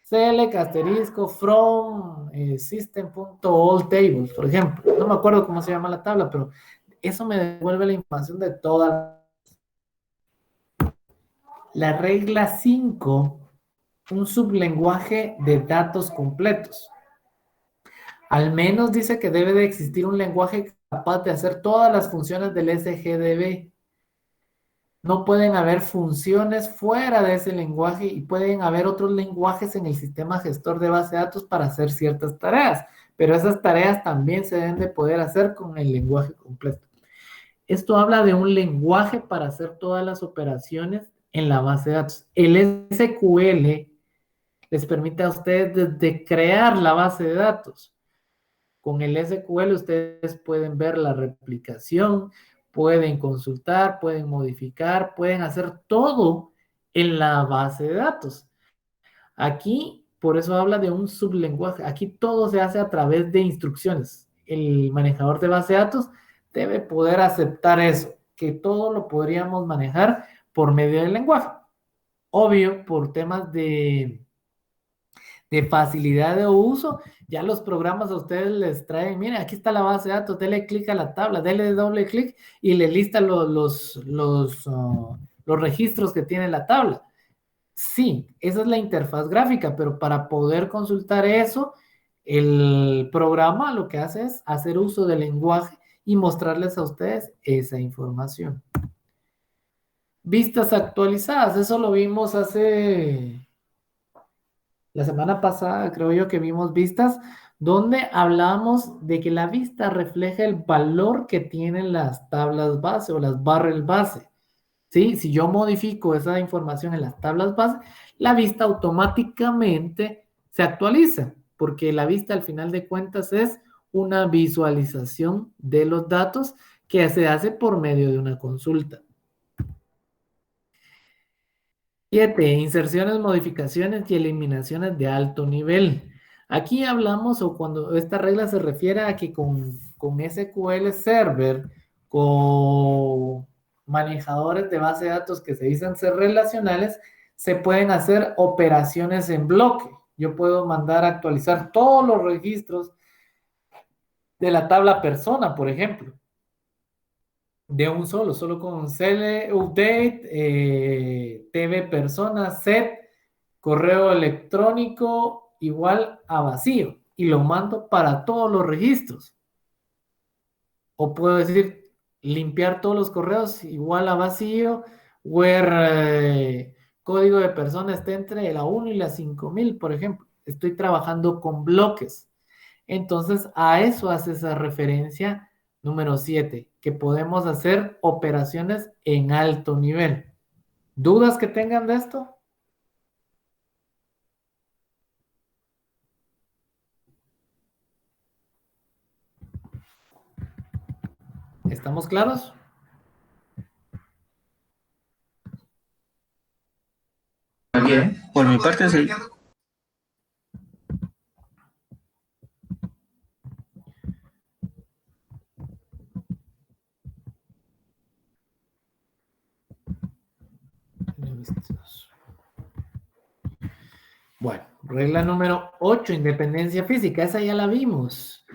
Select asterisco from system.allTables, por ejemplo. No me acuerdo cómo se llama la tabla, pero eso me devuelve la información de toda la regla 5. Un sublenguaje de datos completos. Al menos dice que debe de existir un lenguaje capaz de hacer todas las funciones del SGDB. No pueden haber funciones fuera de ese lenguaje y pueden haber otros lenguajes en el sistema gestor de base de datos para hacer ciertas tareas, pero esas tareas también se deben de poder hacer con el lenguaje completo. Esto habla de un lenguaje para hacer todas las operaciones en la base de datos. El SQL les permite a ustedes desde crear la base de datos. Con el SQL ustedes pueden ver la replicación, pueden consultar, pueden modificar, pueden hacer todo en la base de datos. Aquí, por eso habla de un sublenguaje. Aquí todo se hace a través de instrucciones. El manejador de base de datos debe poder aceptar eso, que todo lo podríamos manejar por medio del lenguaje. Obvio, por temas de facilidad de uso, ya los programas a ustedes les traen, miren, aquí está la base de datos, dele clic a la tabla, dele doble clic y le lista los registros que tiene la tabla. Sí, esa es la interfaz gráfica, pero para poder consultar eso, el programa lo que hace es hacer uso del lenguaje y mostrarles a ustedes esa información. Vistas actualizadas, eso lo vimos la semana pasada, creo yo que vimos vistas, donde hablamos de que la vista refleja el valor que tienen las tablas base o las barras base. ¿Sí? Si yo modifico esa información en las tablas base, la vista automáticamente se actualiza, porque la vista al final de cuentas es una visualización de los datos que se hace por medio de una consulta. 7. Inserciones, modificaciones y eliminaciones de alto nivel. Aquí hablamos, o cuando esta regla se refiere a que con SQL Server, con manejadores de base de datos que se dicen ser relacionales, se pueden hacer operaciones en bloque. Yo puedo mandar a actualizar todos los registros de la tabla persona, por ejemplo, de un solo con cl update, tv persona, set, correo electrónico igual a vacío, y lo mando para todos los registros. O puedo decir, limpiar todos los correos igual a vacío, where código de persona esté entre la 1 y la 5000, por ejemplo. Estoy trabajando con bloques. Entonces, a eso hace esa referencia número 7, que podemos hacer operaciones en alto nivel. ¿Dudas que tengan de esto? ¿Estamos claros? Bien, por mi parte sí. Bueno, regla número 8, independencia física. Esa ya la vimos.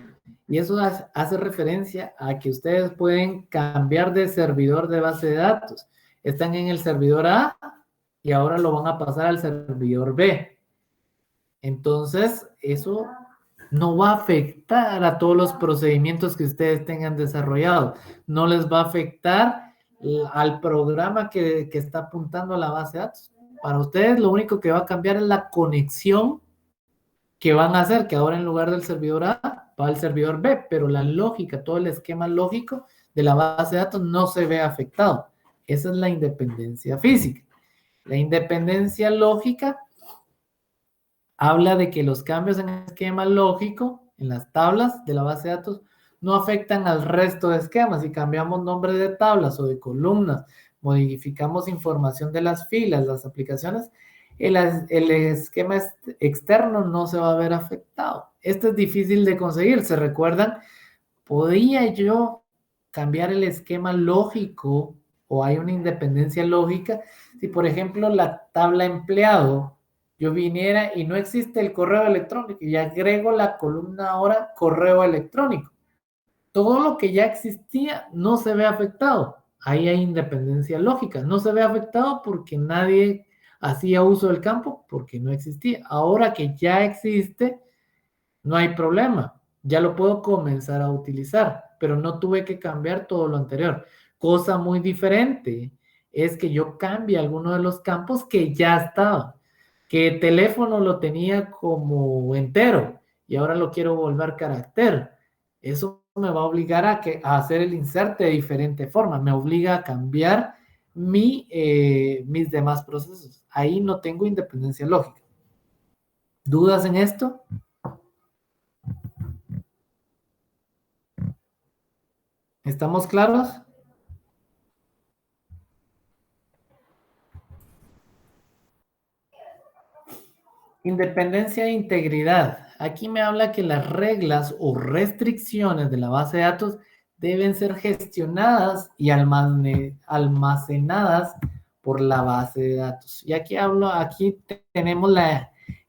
Y eso hace referencia a que ustedes pueden cambiar de servidor de base de datos. Están en el servidor A y ahora lo van a pasar al servidor B. Entonces, eso no va a afectar a todos los procedimientos que ustedes tengan desarrollados. No les va a afectar al programa que está apuntando a la base de datos. Para ustedes lo único que va a cambiar es la conexión que van a hacer, que ahora en lugar del servidor A va al servidor B, pero la lógica, todo el esquema lógico de la base de datos no se ve afectado. Esa es la independencia física. La independencia lógica habla de que los cambios en el esquema lógico, en las tablas de la base de datos, no afectan al resto de esquemas. Si cambiamos nombres de tablas o de columnas, modificamos información de las filas, las aplicaciones, el esquema externo no se va a ver afectado. Esto es difícil de conseguir. ¿Se recuerdan? ¿Podía yo cambiar el esquema lógico o hay una independencia lógica? Si, por ejemplo, la tabla empleado, yo viniera y no existe el correo electrónico y agrego la columna ahora correo electrónico. Todo lo que ya existía no se ve afectado. Ahí hay independencia lógica. No se ve afectado porque nadie hacía uso del campo, porque no existía. Ahora que ya existe, no hay problema. Ya lo puedo comenzar a utilizar, pero no tuve que cambiar todo lo anterior. Cosa muy diferente es que yo cambie alguno de los campos que ya estaban. Que el teléfono lo tenía como entero y ahora lo quiero volver carácter. Eso me va a obligar a hacer el insert de diferente forma. Me obliga a cambiar mis demás procesos. Ahí no tengo independencia lógica. ¿Dudas en esto? ¿Estamos claros? Independencia e integridad. Aquí me habla que las reglas o restricciones de la base de datos deben ser gestionadas y almacenadas por la base de datos. Y aquí tenemos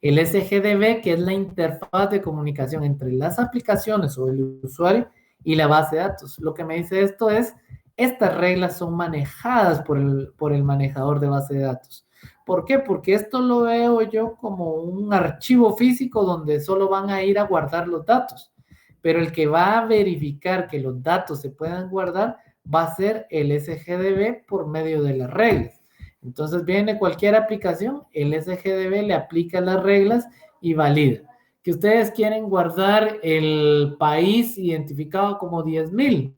el SGDB, que es la interfaz de comunicación entre las aplicaciones o el usuario y la base de datos. Lo que me dice esto es, estas reglas son manejadas por el manejador de base de datos. ¿Por qué? Porque esto lo veo yo como un archivo físico donde solo van a ir a guardar los datos. Pero el que va a verificar que los datos se puedan guardar va a ser el SGDB por medio de las reglas. Entonces viene cualquier aplicación, el SGDB le aplica las reglas y valida. Que ustedes quieren guardar el país identificado como 10,000.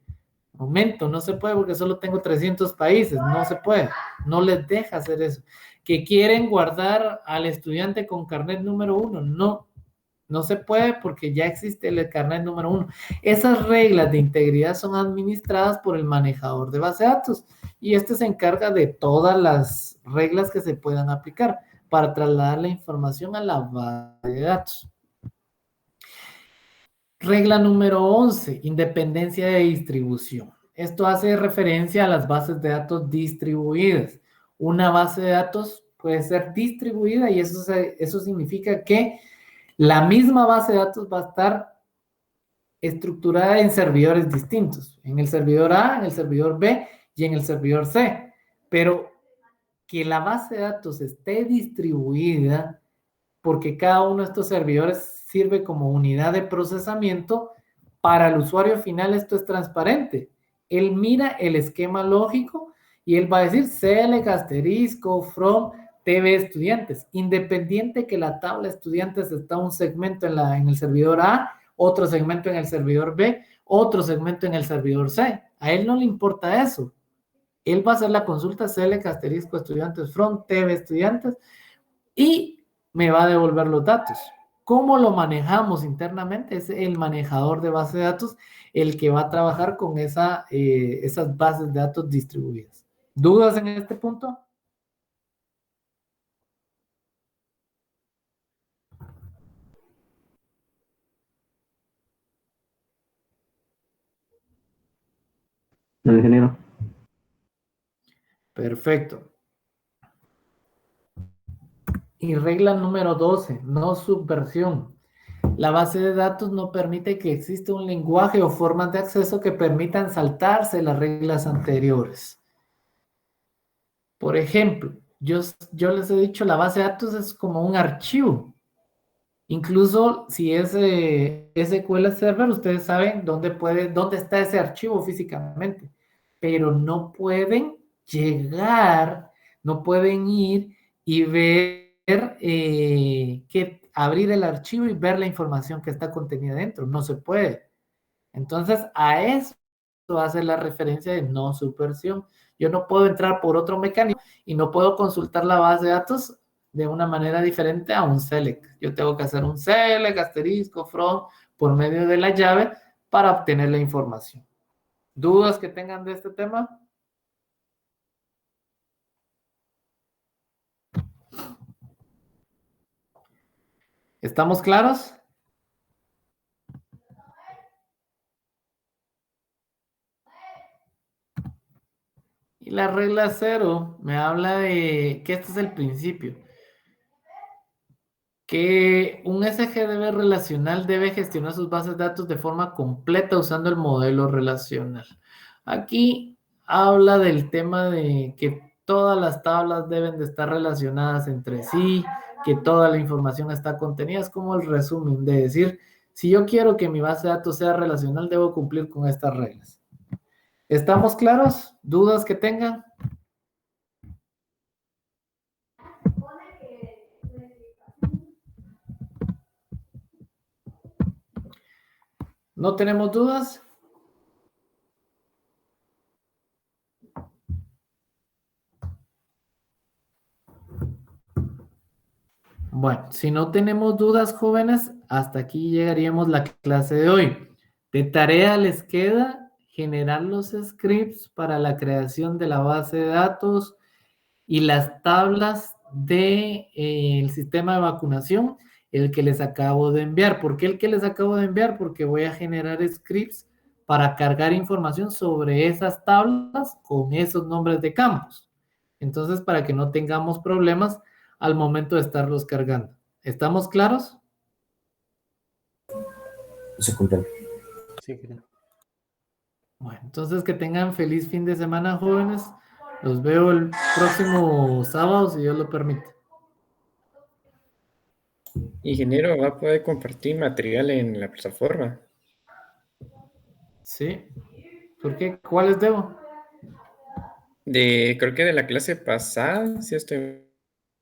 Momento, no se puede porque solo tengo 300 países, no se puede, no les deja hacer eso. Que quieren guardar al estudiante con carnet número 1, No se puede porque ya existe el carnet número 1. Esas reglas de integridad son administradas por el manejador de base de datos y este se encarga de todas las reglas que se puedan aplicar para trasladar la información a la base de datos. Regla número 11, independencia de distribución. Esto hace referencia a las bases de datos distribuidas. Una base de datos puede ser distribuida y eso significa que la misma base de datos va a estar estructurada en servidores distintos. En el servidor A, en el servidor B y en el servidor C. Pero que la base de datos esté distribuida porque cada uno de estos servidores sirve como unidad de procesamiento, para el usuario final esto es transparente. Él mira el esquema lógico y él va a decir select asterisco from TV estudiantes, independiente que la tabla estudiantes está un segmento en el servidor A, otro segmento en el servidor B, otro segmento en el servidor C. A él no le importa eso. Él va a hacer la consulta select asterisco estudiantes from TV estudiantes y me va a devolver los datos. ¿Cómo lo manejamos internamente? Es el manejador de base de datos el que va a trabajar con esas bases de datos distribuidas. ¿Dudas en este punto? No, ingeniero. Perfecto. Y regla número 12, no subversión. La base de datos no permite que exista un lenguaje o formas de acceso que permitan saltarse las reglas anteriores. Por ejemplo, yo les he dicho, la base de datos es como un archivo. Incluso si es SQL Server, ustedes saben dónde está ese archivo físicamente, pero no pueden llegar, no pueden ir y ver, abrir el archivo y ver la información que está contenida dentro. No se puede. Entonces, a eso hace la referencia de no subversión. Yo no puedo entrar por otro mecanismo y no puedo consultar la base de datos de una manera diferente a un select. Yo tengo que hacer un select, asterisco, from, por medio de la llave para obtener la información. ¿Dudas que tengan de este tema? ¿Estamos claros? Y la regla 0 me habla de que este es el principio. Que un SGDB relacional debe gestionar sus bases de datos de forma completa usando el modelo relacional. Aquí habla del tema de que todas las tablas deben de estar relacionadas entre sí, que toda la información está contenida. Es como el resumen de decir, si yo quiero que mi base de datos sea relacional, debo cumplir con estas reglas. ¿Estamos claros? ¿Dudas que tengan? ¿No tenemos dudas? Bueno, si no tenemos dudas, jóvenes, hasta aquí llegaríamos la clase de hoy. De tarea les queda generar los scripts para la creación de la base de datos y las tablas del sistema de vacunación, el que les acabo de enviar. ¿Por qué el que les acabo de enviar? Porque voy a generar scripts para cargar información sobre esas tablas con esos nombres de campos. Entonces, para que no tengamos problemas al momento de estarlos cargando. ¿Estamos claros? Se cumple. Sí, ingeniero. Bueno, entonces que tengan feliz fin de semana, jóvenes. Los veo el próximo sábado, si Dios lo permite. Ingeniero, ¿va a poder compartir material en la plataforma? Sí. ¿Por qué? ¿Cuáles debo? Creo que de la clase pasada, si estoy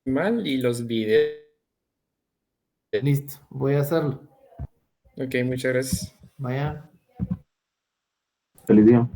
mal, y los videos. Listo, voy a hacerlo. Ok, muchas gracias. Vaya. Feliz día.